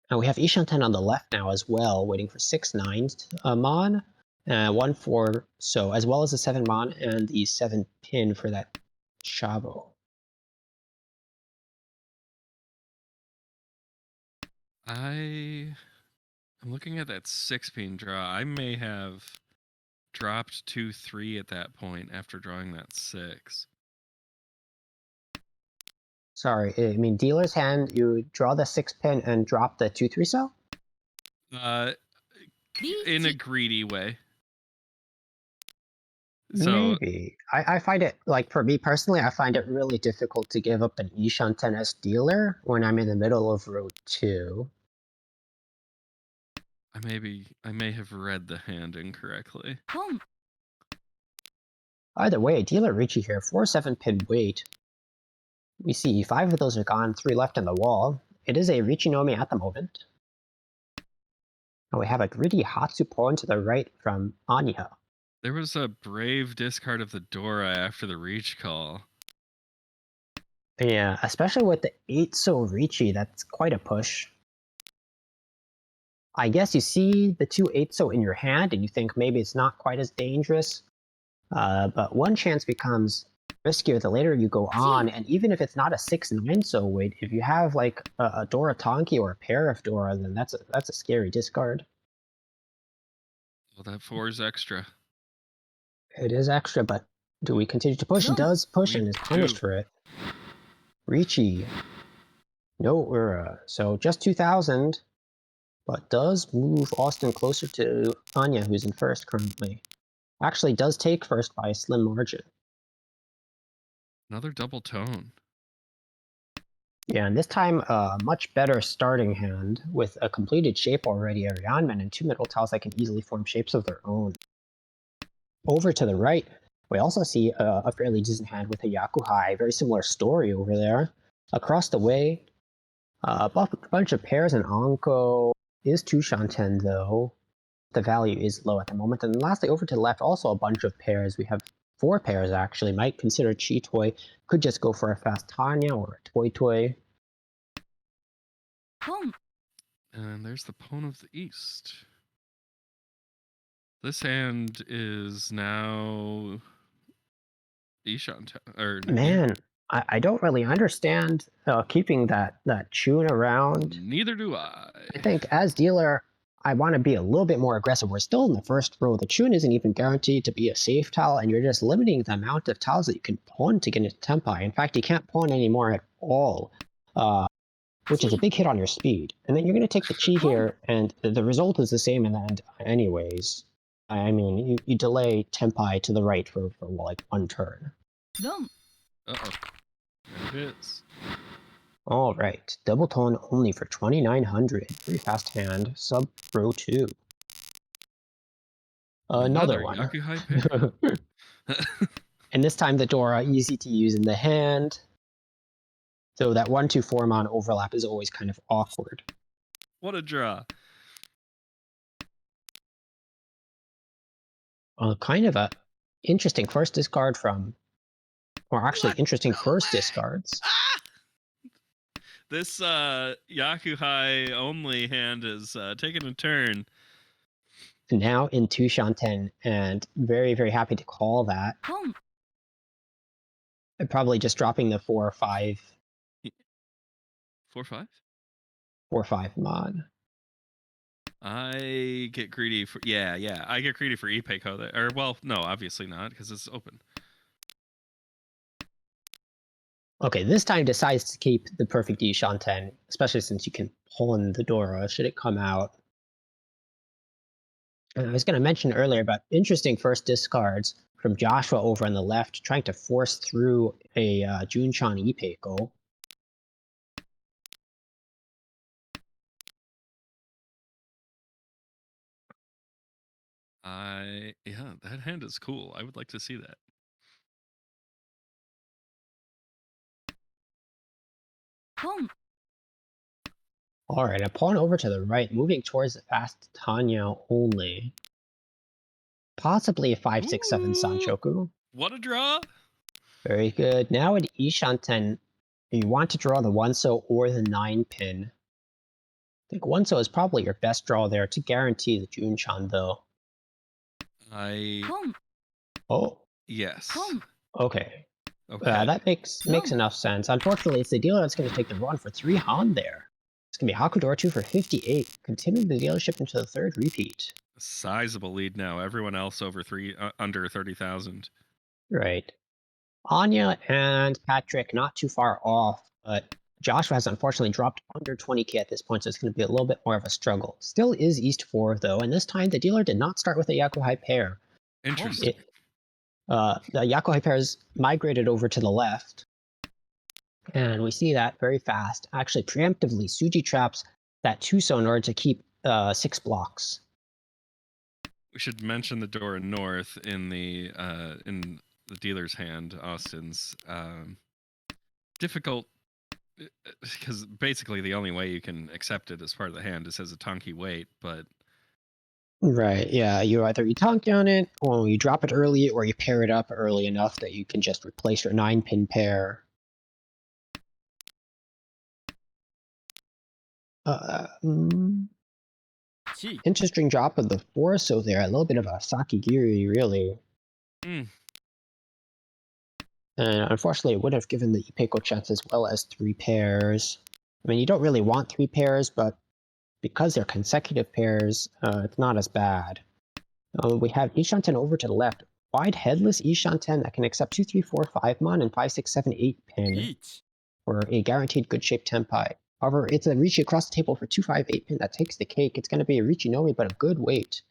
And we have Ishanten on the left now as well, waiting for 6/9 Mon, 1/4 so, as well as the 7 Mon and the 7 pin for that Shabo.
I'm looking at that 6-pin draw. I may have dropped 2-3 at that point after drawing that 6.
Sorry, I mean dealer's hand, you draw the 6 pin and drop the 2/3 so?
In a
リーチ
greedy way. So
Maybe. I find it, like, for me personally, I find it really difficult to give up an Ishanten as dealer when I'm in the middle of row 2.
I may have read the hand incorrectly.
ポン
Either way, dealer Riichi here, 4/7 pin wait. We see 5 of those are gone, 3 left on the wall. It is a Richinomi at the moment. And we have a gritty Hatsu pawn to the right from Anya.
There was a brave discard of the Dora after the reach call.
Yeah, especially with the 8-so Riichi, that's quite a push. I guess you see the 2 8-so in your hand and you think maybe it's not quite as dangerous. But one chance becomes riskier the later you go on, and even if it's not a 6/9-so wait, if you have like a Dora Tonki or a pair of Dora, then that's a scary discard.
Well, that 4 is extra.
It is extra, but do we continue to push? It does push
We
and is punished
do.
for it. Riichi. No Ura. So just 2,000, but does move Austin closer to Anya, who's in first currently. Actually does take first by a slim margin.
Another double tone.
Yeah, and this time a much better starting hand with a completed shape already, Arianman, and 2 middle tiles that can easily form shapes of their own. Over to the right, we also see a fairly decent hand with a Yakuhai, very similar story over there. Across the way, a bunch of pairs and Anko is Tushanten though. The value is low at the moment. And lastly, over to the left, also a bunch of pairs. We have 4 pairs actually. Might consider Chi-Toy. Could just go for a fast Tanya or a Toy.
ポン
And there's the Pawn of the East. This hand is now Ishan.
Man, I don't really understand keeping that Chun around.
Neither do I.
I think as dealer, I want to be a little bit more aggressive. We're still in the first row. The Chun isn't even guaranteed to be a safe tile, and you're just limiting the amount of tiles that you can pawn to get into Tenpai. In fact, you can't pawn anymore at all, which is a big hit on your speed. And then you're going to take the Chi here, and the result is the same in the end anyways. I mean, you delay Tenpai to the right for like 1 turn.
ロン
Uh-oh. There it is.
All right, double tone only for 2,900. Pretty fast hand. Sub row 2. Another one.
Yakuhai pair.
And this time the Dora easy to use in the hand. So that 1/2 mon overlap is always kind of awkward.
What a draw.
Kind of a interesting first discard from, or actually interesting first discards.
This Yakuhai only hand is taking a turn.
Now in Tushanten, and very, very happy to call that.
ポン
And probably just dropping the 4 or 5
4-5?
4/5 mod.
I get greedy for I get greedy for Ipeco there. Or well, no, obviously not because it's open.
Okay, this time decides to keep the perfect Ishanten, especially since you can pawn the Dora should it come out. And I was going to mention earlier about interesting first discards from Joshua over on the left, trying to force through a Junchan Ipeco.
That hand is cool. I would like to see that.
Pon.
All right, a pawn over to the right, moving towards the fast Tanya only. Possibly a 5-6-7 Sanchoku.
What a draw!
Very good. Now at Ishanten, you want to draw the 1-so or the 9-pin. I think 1-so is probably your best draw there to guarantee the Junchan, though.
Pon.
Oh,
Yes.
Pon.
okay.
Okay.
That makes enough sense. Unfortunately, it's the dealer that's going to take the run for 3 Han there. It's going to be Hakudora 2 for 58, continuing the dealership into the third repeat.
Sizable lead now. Everyone else over under 30,000.
Right. Anya and Patrick not too far off, but Joshua has unfortunately dropped under 20k at this point, so it's going to be a little bit more of a struggle. Still is East 4, though, and this time the dealer did not start with a Yakuhai pair.
Interesting.
The Yakuhai pairs migrated over to the left, and we see that very fast. Actually, preemptively, Suji traps that 2-so in order to keep 6 blocks.
We should mention the Dora North in the dealer's hand, Austin's. Difficult because basically the only way you can accept it as part of the hand is as a Tonki weight, but
Right, yeah, you either you Tonki on it, or you drop it early, or you pair it up early enough that you can just replace your 9-pin pair. Interesting drop of the 4-so there, a little bit of a Sakigiri, really. And unfortunately, it would have given the Ipeco chance as well as 3 pairs. I mean, you don't really want 3 pairs, but because they're consecutive pairs, it's not as bad. We have Ishanten over to the left. Wide headless Ishanten that can accept 2, 3, 4, 5 mon and 5, 6, 7, 8 pin for a guaranteed good shape Tenpai. However, it's a Richi across the table for 2, 5, 8 pin that takes the cake. It's going to be a Richi Nomi, but a good weight.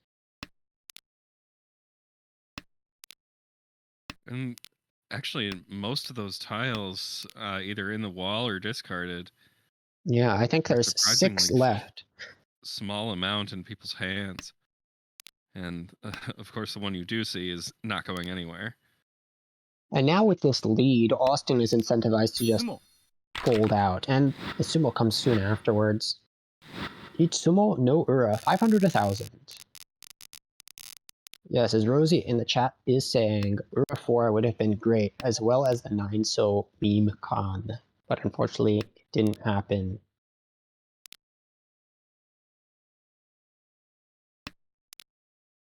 and actually most of those tiles either in the wall or discarded.
Yeah, I think there's 6 left.
Small amount in people's hands, and of course the one you do see is not going anywhere.
And now with this lead, Austin is incentivized to just fold out, and the sumo comes soon afterwards. Each sumo, no Ura, 500 1,000. Yes, as Rosie in the chat is saying, Ura 4 would have been great, as well as the 9-so meme con, but unfortunately it didn't happen.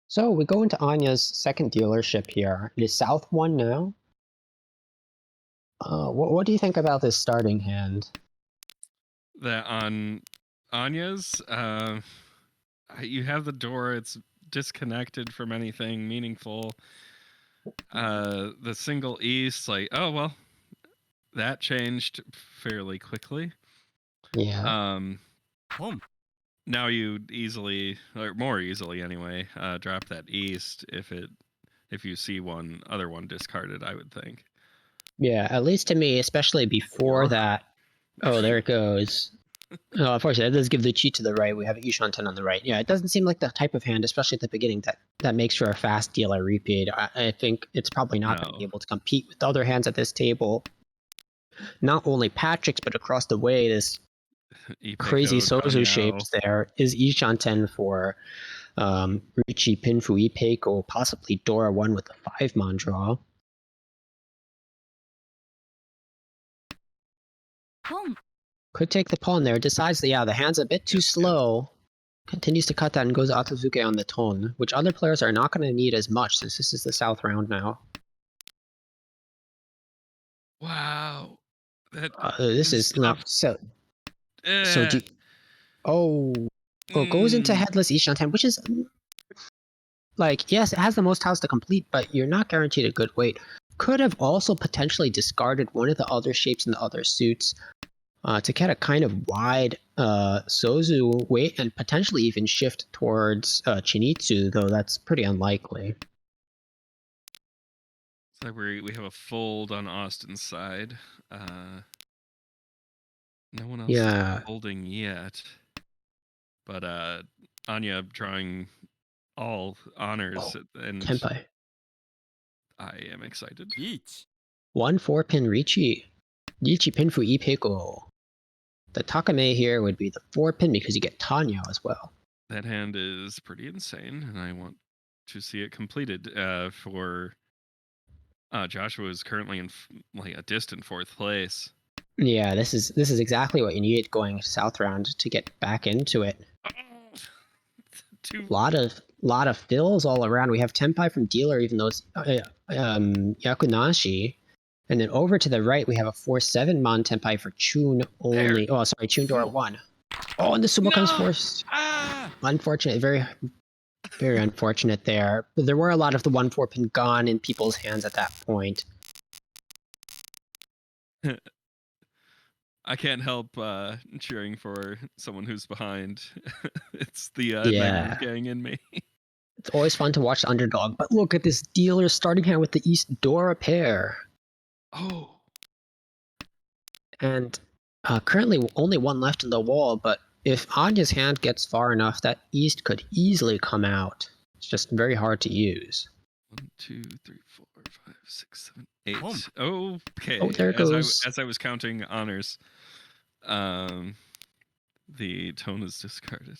So we go into Anya's second dealership here. It is South 1 now. What do you think about this starting hand?
That on Anya's, you have the Dora. It's disconnected from anything meaningful. The single East, like, oh well, that changed fairly quickly.
Yeah.
Now you easily, or more easily anyway, drop that East if you see other one discarded, I would think.
Yeah, at least to me, especially before that. Oh, there it goes. Oh, unfortunately, that does give the cheat to the right. We have Ishanten on the right. Yeah, it doesn't seem like the type of hand, especially at the beginning, that makes for a fast dealer repeat. I think it's probably not going to be able to compete with other hands at this table. Not only Patrick's, but across the way, this crazy Sozu shapes there is Ishanten for Richi, Pinfu, Ipeco, possibly Dora 1 with the 5-mon draw. Could take the pawn there, decides that, yeah, the hand's a bit too slow. Continues to cut that and goes Atazuke on the ton, which other players are not going to need as much since this is the South round now.
Wow.
This is not so. Oh. Well, goes into headless Ishanten, which is like, yes, it has the most tiles to complete, but you're not guaranteed a good weight. Could have also potentially discarded one of the other shapes in the other suits to get a kind of wide Sozu weight and potentially even shift towards Chinitsu, though that's pretty unlikely.
It's like we have a fold on Austin's side. No one else
Yeah.
is folding yet. But Anya drawing all honors, and
Tenpai.
I am excited.
1 4-pin Richi. Richi pin for Ipeko. The Takame here would be the 4-pin because you get Tanya as well.
That hand is pretty insane, and I want to see it completed. For Joshua is currently in like a distant 4th place.
Yeah, this is exactly what you need going south round to get back into it. Lot of fills all around. We have Tenpai from dealer, even though it's Yakunashi. And then over to the right, we have a 4/7 Mon Tenpai for Chun only. Oh, sorry, Chun Dora 1. Oh, and the Sumo comes first. Unfortunate, very unfortunate there. But there were a lot of the 1/4 pin gone in people's hands at that point.
I can't help cheering for someone who's behind. It's the
Yeah.
Nightmare gang in me.
It's always fun to watch the underdog, but look at this dealer starting hand with the East Dora pair.
Oh.
And currently only one left in the wall, but if Anya's hand gets far enough, that East could easily come out. It's just very hard to use.
1, 2, 3, 4, 5, 6, 7, 8. Okay.
Oh, there it goes.
As I was counting honors, the tone is discarded.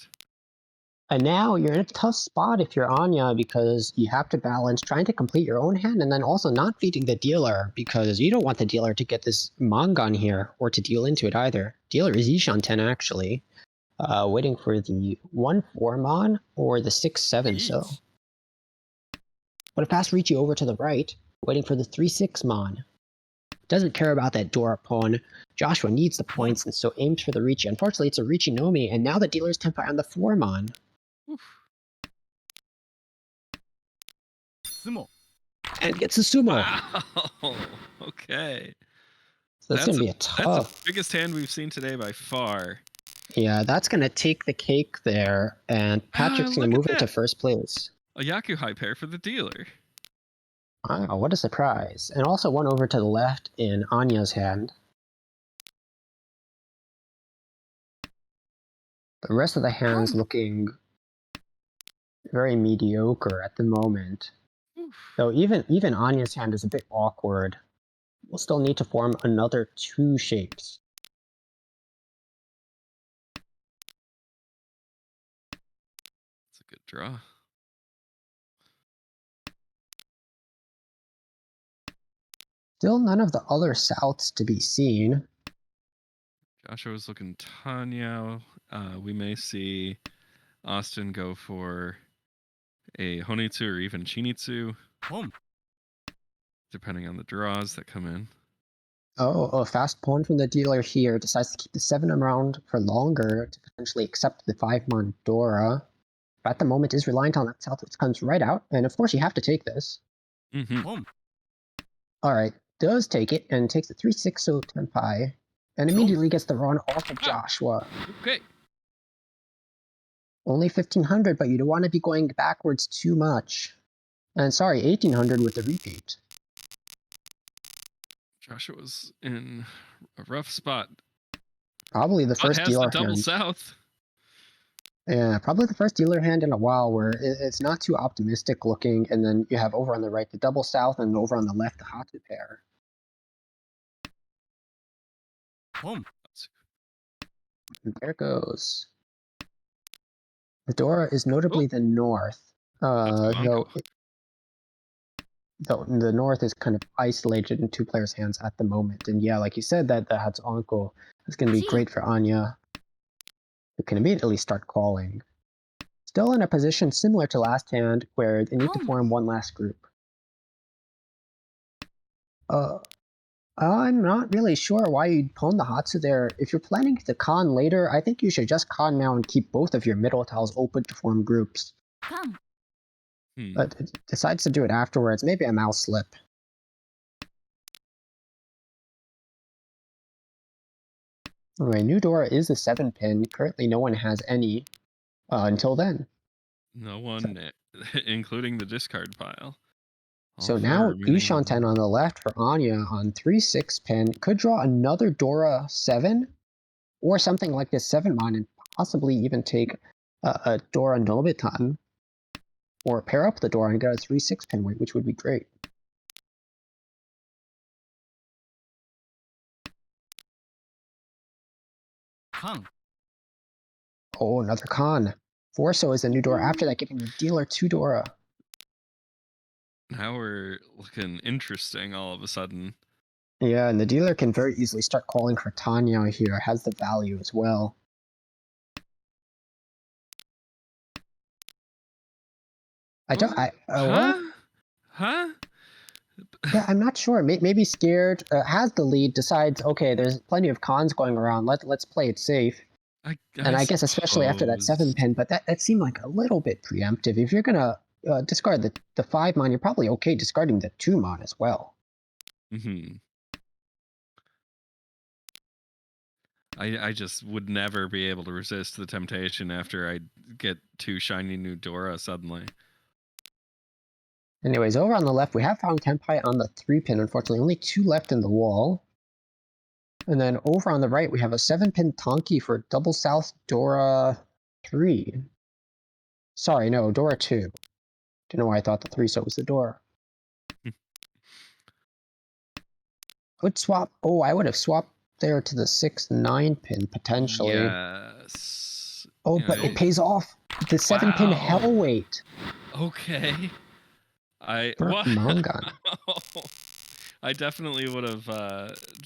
And now you're in a tough spot if you're Anya because you have to balance trying to complete your own hand and then also not feeding the dealer because you don't want the dealer to get this Mangan here or to deal into it either. Dealer is Ishanten actually, waiting for the 1/4 Mon or the 6/7 so. But a fast Richi over to the right, waiting for the 3/6 Mon. Doesn't care about that Dora pawn. Joshua needs the points and so aims for the Richi. Unfortunately, it's a Richi Nomi, and now the dealer's Tenpai on the 4 Mon.
Sumo.
And gets a Sumo.
Wow. Okay.
So that's going to be a tough.
That's the biggest hand we've seen today by far.
Yeah, that's going to take the cake there, and Patrick's going to move into first place.
A Yakuhai pair for the dealer.
Wow, what a surprise. And also one over to the left in Anya's hand. The rest of the hands looking very mediocre at the moment. Though even Anya's hand is a bit awkward. We'll still need to form another 2 shapes.
It's a good draw.
Still none of the other Souths to be seen.
Joshua's looking Tanya. We may see Austin go for a Honitsu or even Chinitsu. Depending on the draws that come in.
Oh, a fast pawn from the dealer here decides to keep the 7 around for longer to potentially accept the 5 Mon Dora. But at the moment is reliant on that South, which comes right out. And of course you have to take this. Alright, does take it and takes the 3/6 Tenpai. And immediately gets the run off of Joshua.
Okay.
Only 1500, but you don't want to be going backwards too much. And sorry, 1800 with the repeat.
Joshua's in a rough spot.
Probably the first dealer
double
hand.
South.
Yeah, probably the first dealer hand in a while where it's not too optimistic looking, and then you have over on the right the double South, and over on the left the Hatu pair. And there goes. The Dora is notably the north. Though the north is kind of isolated in 2 players' hands at the moment. And yeah, like you said, that the Hatsuanko is going to be great for Anya, who can immediately start calling. Still in a position similar to last hand, where they need to form one last group. I'm not really sure why you'd pawn the Hatsu there. If you're planning to con later, I think you should just con now and keep both of your middle tiles open to form groups.
カン
But it decides to do it afterwards. Maybe a mouse slip. Anyway, new Dora is a 7-pin. Currently, no one has any until then.
No one, including the discard pile.
So
All
now
four remaining
Ushanten on the left for Anya on 3-6 pin could draw another Dora 7 or something like this 7-mon and possibly even take a Dora Nobitan or pair up the Dora and get a 3-6 pin, which would be great.
Kang.
Oh, another con. Forso is a new Dora after that, giving the dealer 2 Dora.
Now we're looking interesting all of a sudden.
Yeah, and the dealer can very easily start calling for Tanya here. Has the value as well. I don't. What?
Huh?
Yeah, I'm not sure. Maybe scared. Has the lead. Decides. Okay, there's plenty of cons going around. Let's play it safe. I guess especially after that 7-pin, but that seemed like a little bit preemptive. If you're gonna discard the 5-mon, you're probably okay discarding the 2-mon as well.
Mm-hmm. I just would never be able to resist the temptation after I get 2 shiny new Dora suddenly.
Anyways, over on the left, we have found Tenpai on the 3-pin. Unfortunately, only 2 left in the wall. And then over on the right, we have a 7-pin Tonki for double south Dora 3. Sorry, no, Dora 2. Don't know why I thought the 3, so it was the Dora. Would swap. Oh, I would have swapped there to the 6-9 pin potentially.
Yes.
Oh, but it pays off. The 7-pin
Wow.
Hell Weight.
Okay.
For
What?
Mangan.
I definitely would have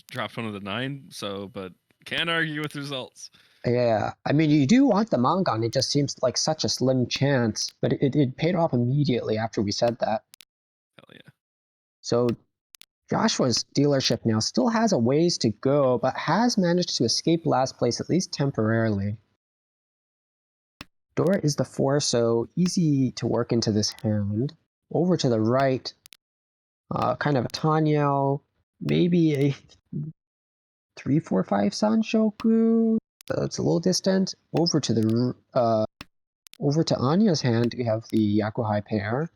dropped one of the 9. But can't argue with results.
Yeah, I mean, you do want the Mangan. It just seems like such a slim chance, but it paid off immediately after we said that.
Hell yeah.
So Joshua's dealership now still has a ways to go, but has managed to escape last place, at least temporarily. Dora is the 4, so easy to work into this hand. Over to the right, kind of a Tanyao, maybe a 3-4-5 Sanshoku. It's a little distant. Over to Anya's hand, we have the Yakuhai pair,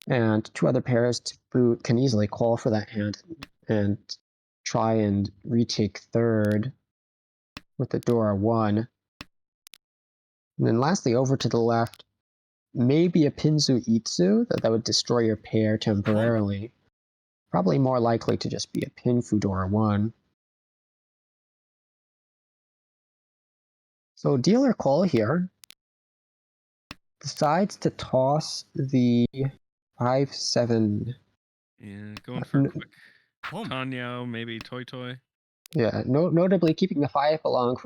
and 2 other pairs to boot can easily call for that hand and try and retake 3rd with the Dora 1. And then lastly, over to the left, maybe a Pinzu Itsu that would destroy your pair temporarily. Probably more likely to just be a Pinfu Dora 1. So dealer call here decides to toss the 5-7.
Yeah, going for a quick Tanyo, maybe Toy Toy.
Yeah, notably keeping the 5 along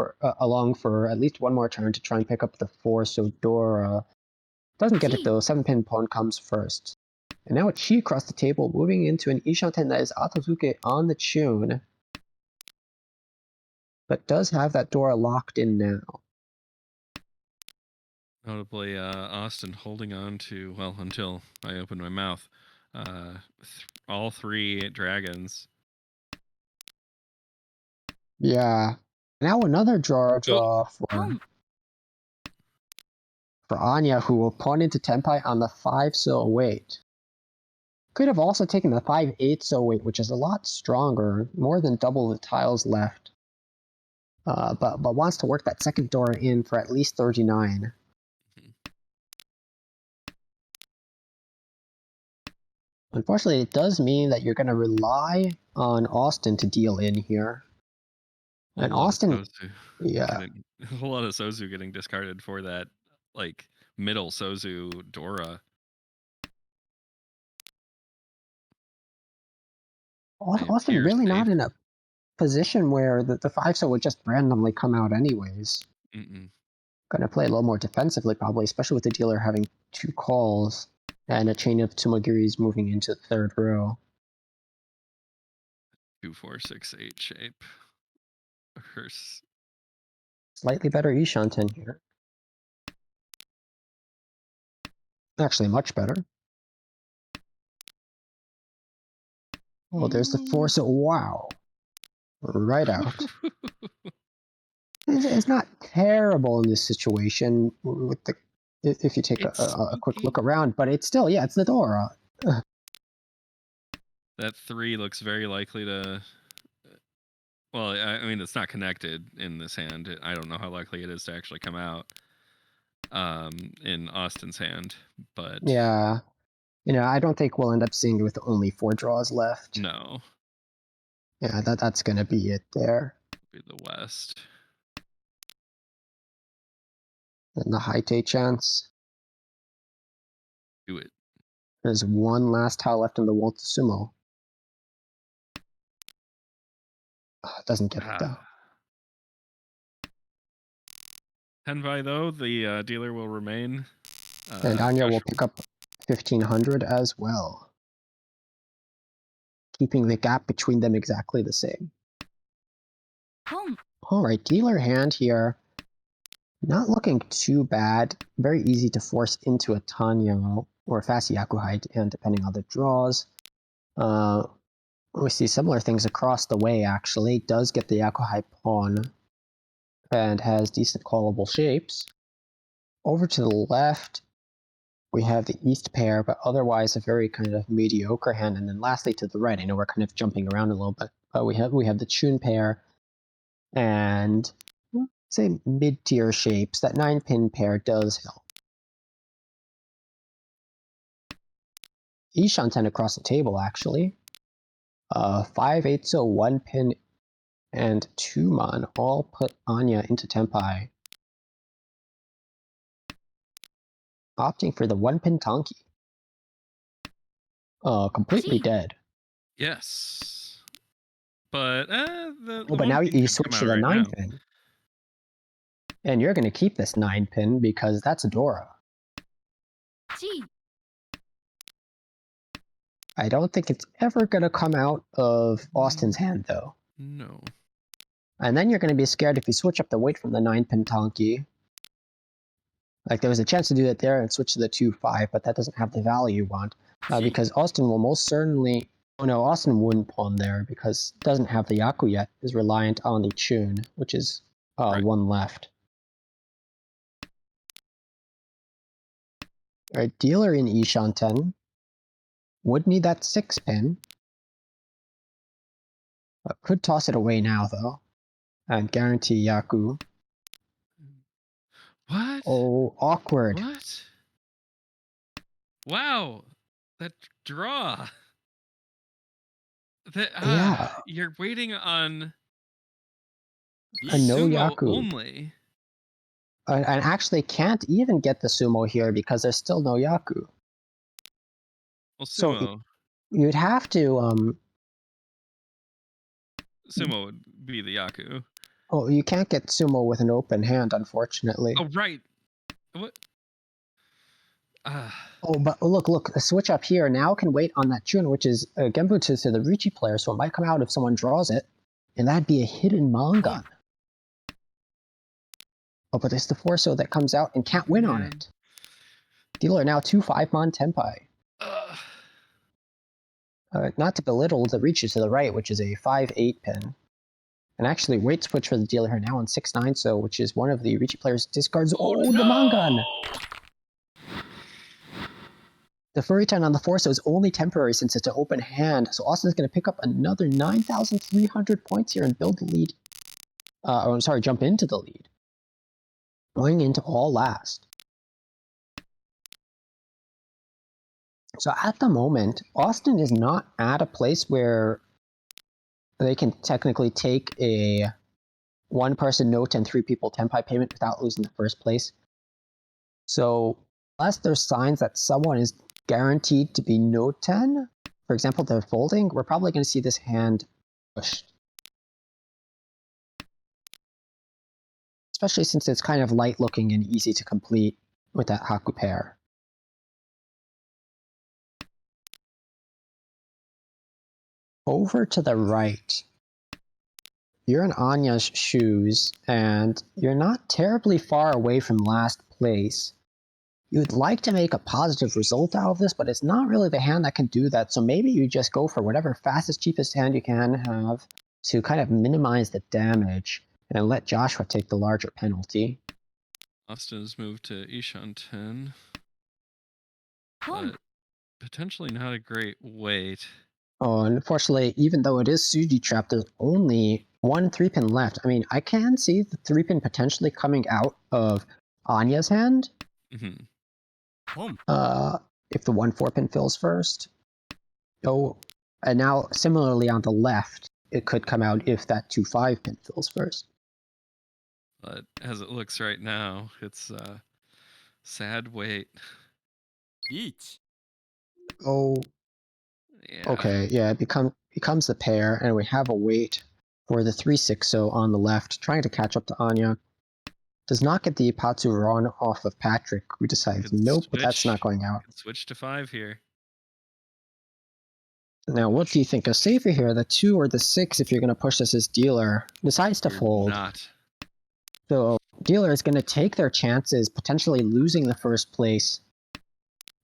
for at least one more turn to try and pick up the 4. So Dora doesn't get it though. 7-pin pawn comes first. And now it's Shi across the table, moving into an Ishanten that is Atazuke on the tune, but does have that Dora locked in now.
Notably, Austin holding on to, well, until I open my mouth, all 3 dragons.
Yeah. Now another draw for Anya, who will pawn into Tenpai on the 5-08. Could have also taken the 5-8-08, which is a lot stronger, more than double the tiles left. But wants to work that second Dora in for at least 39. Unfortunately, it does mean that you're going to rely on Austin to deal in here. And Austin, yeah,
a whole lot of Sozu getting discarded for that, like, middle Sozu Dora.
Austin really not in a position where the 5-so would just randomly come out anyways. Gonna play a little more defensively probably, especially with the dealer having 2 calls and a chain of Tsumagiris moving into the 3rd row.
2, 4, 6, 8 shape. Curse.
Slightly better Ishanten here. Actually, much better. Oh, there's the force. Wow. Right out. It's not terrible in this situation with the if you take a quick look around, but it's still, yeah, it's the Dora.
That 3 looks very likely to. Well, I mean, it's not connected in this hand. I don't know how likely it is to actually come out in Austin's hand, but
Yeah. I don't think we'll end up seeing it with only 4 draws left.
no.
Yeah, that's gonna be it there.
Be the West.
And the Haite chance.
Do it.
There's one last tile left in the Waltz Sumo. Doesn't get it though.
Tenvai, though, the dealer will remain.
And Anya will pick up 1,500 as well, keeping the gap between them exactly the same. Alright, dealer hand here. Not looking too bad. Very easy to force into a Tanyo or Fast Yakuhai hand depending on the draws. We see similar things across the way actually. Does get the Yakuhai pawn and has decent callable shapes. Over to the left, we have the East pair, but otherwise a very kind of mediocre hand. And then lastly to the right, I know we're kind of jumping around a little bit, but we have the Chun pair and say mid-tier shapes. That 9-pin pair does help. Ishanten across the table actually. 5-8, so 1-pin and 2-mon all put Anya into Tenpai. Opting for the 1-pin Tanki. Completely dead.
Yes. But the
but now
1-pin
you
could
switch
come
to
out
the
right
9-pin. And you're going to keep this 9-pin because that's Dora. I don't think it's ever going to come out of Austin's hand, though.
No.
And then you're going to be scared if you switch up the weight from the 9-pin Tanki. Like, there was a chance to do that there and switch to the 2-5, but that doesn't have the value you want. Because Austin will most certainly... Oh no, Austin wouldn't pawn there because it doesn't have the Yaku yet. Is reliant on the Chun, which is
Right.
1 left. Alright, dealer in Ishanten. Would need that 6-pin. Could toss it away now, though. And guarantee Yaku.
What?
Oh, awkward.
What? Wow. That draw.
Yeah.
You're waiting on
A no
Sumo
Yaku.
only.
And actually can't even get the Sumo here because there's still no Yaku.
Well,
So
Sumo.
you'd have to
Sumo would be the Yaku.
Oh, you can't get Sumo with an open hand, unfortunately.
Oh, right. What?
Oh, but look, a switch up here now can wait on that Chun, which is Genbutsu to the Ricci player, so it might come out if someone draws it, and that'd be a hidden Mangan. Oh, but it's the Forso that comes out and can't win on it. Dealer now 2-5-mon Tenpai. Not to belittle the Ricci to the right, which is a 5-8 pin. And actually, weight switch for the dealer here now on 6-9, so which is one of the Ricci players discards. Oh, the Mangan! The Furitan on the Forso is only temporary since it's an open hand, so Austin's going to pick up another 9,300 points here and build the lead. Jump into the lead. Going into all last. So at the moment, Austin is not at a place where they can technically take a 1-person note and 3 people Tenpai payment without losing the first place. So unless there's signs that someone is guaranteed to be note 10, for example, they're folding, we're probably going to see this hand pushed. Especially since it's kind of light looking and easy to complete with that Haku pair. over to the right, you're in Anya's shoes, and you're not terribly far away from last place. You'd like to make a positive result out of this, but it's not really the hand that can do that, so maybe you just go for whatever fastest, cheapest hand you can have to kind of minimize the damage and let Joshua take the larger penalty.
Austin's moved to Ishan 10,
Boom.
but potentially not a great wait.
Oh, unfortunately, even though it is Suji Trap, there's only one 3-pin left. I mean, I can see the 3-pin potentially coming out of Anya's hand.
Mhm.
Boom.
If the 1-4-pin fills first. Oh, and now similarly on the left, it could come out if that 2-5-pin fills first.
But as it looks right now, it's a sad wait.
Each.
Oh,
Yeah.
okay, yeah, it becomes the pair, and we have a wait for the 3-6-0 on the left, trying to catch up to Anya. Does not get the Ipatsu run off of Patrick, who decides,
Could
nope, but that's not
switch.
going out.
Could switch to 5 here.
Now, what do you think? A safer here, the 2 or the 6 if you're going to push this as dealer? Decides to
You're
fold.
not.
So, dealer is going to take their chances, potentially losing the first place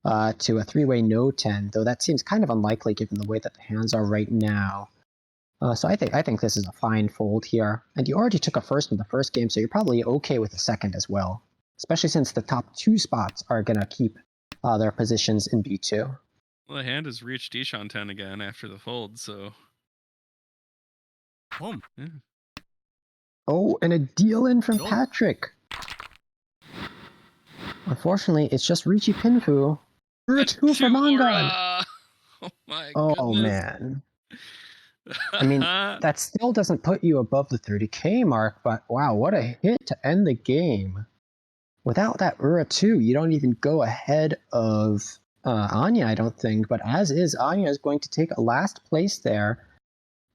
to a 3-way no 10, though that seems kind of unlikely given the way that the hands are right now. So I think this is a fine fold here. And you already took a first in the first game, so you're probably okay with the second as well. Especially since the top 2 spots are going to keep their positions in B2.
Well, the hand has reached Ishan 10 again after the fold, so.
Boom.
Yeah.
Oh, and a deal in from
Nope.
Patrick. Unfortunately, it's just Richie Pinfu. For a 2 for Mongon.
Oh my
Oh,
goodness.
man. I mean, that still doesn't put you above the 30k mark, but wow, what a hit to end the game. Without that Ura 2, you don't even go ahead of Anya, I don't think, but as is, Anya is going to take a last place there.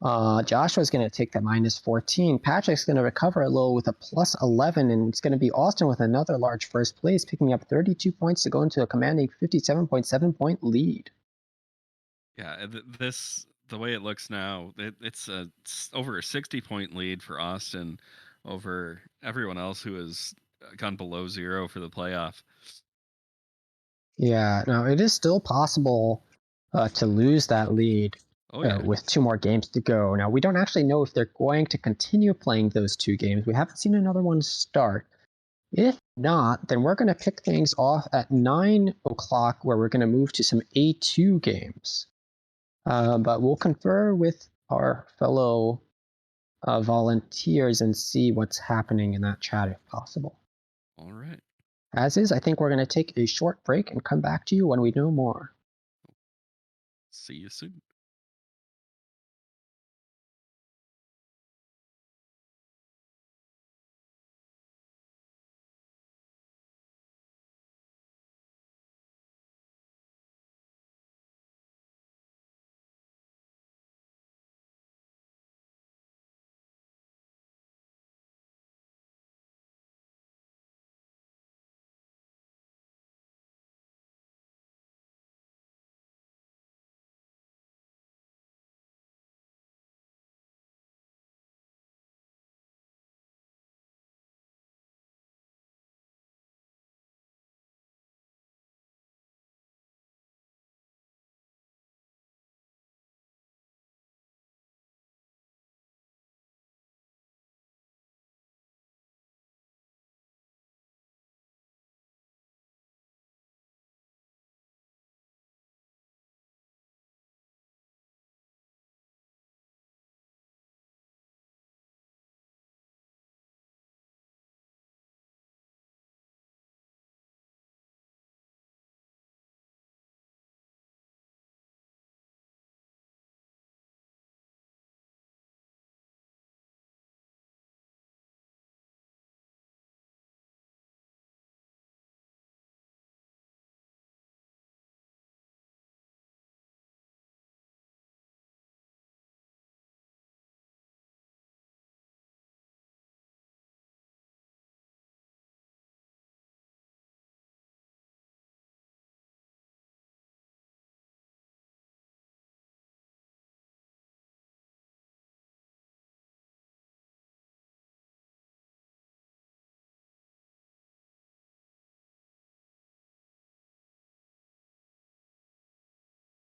Joshua's going to take that minus 14. Patrick's going to recover a little with a plus 11, and it's going to be Austin with another large first place, picking up 32 points to go into a commanding 57.7 point lead.
Yeah, the way it looks now, it's over a 60-point lead for Austin over everyone else who has gone below 0 for the playoff.
Yeah, now it is still possible to lose that lead
Oh yeah.
with 2 more games to go. Now, we don't actually know if they're going to continue playing those 2 games. We haven't seen another one start. If not, then we're going to kick things off at 9 o'clock, where we're going to move to some A2 games. But we'll confer with our fellow volunteers and see what's happening in that chat if possible.
All right.
As is, I think we're going to take a short break and come back to you when we know more.
See you soon.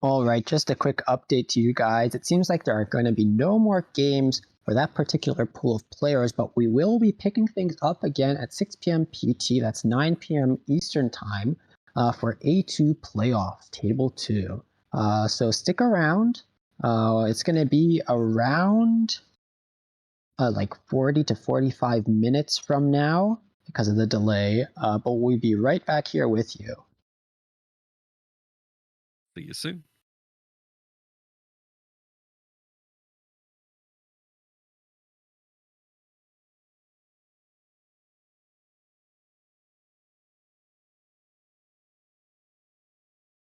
All right, just a quick update to you guys. It seems like there are going to be no more games for that particular pool of players, but we will be picking things up again at 6 p.m. PT. That's 9 p.m. Eastern Time for A2 Playoff Table 2. So stick around. It's going to be around like 40 to 45 minutes from now because of the delay, but we'll be right back here with you.
See you soon.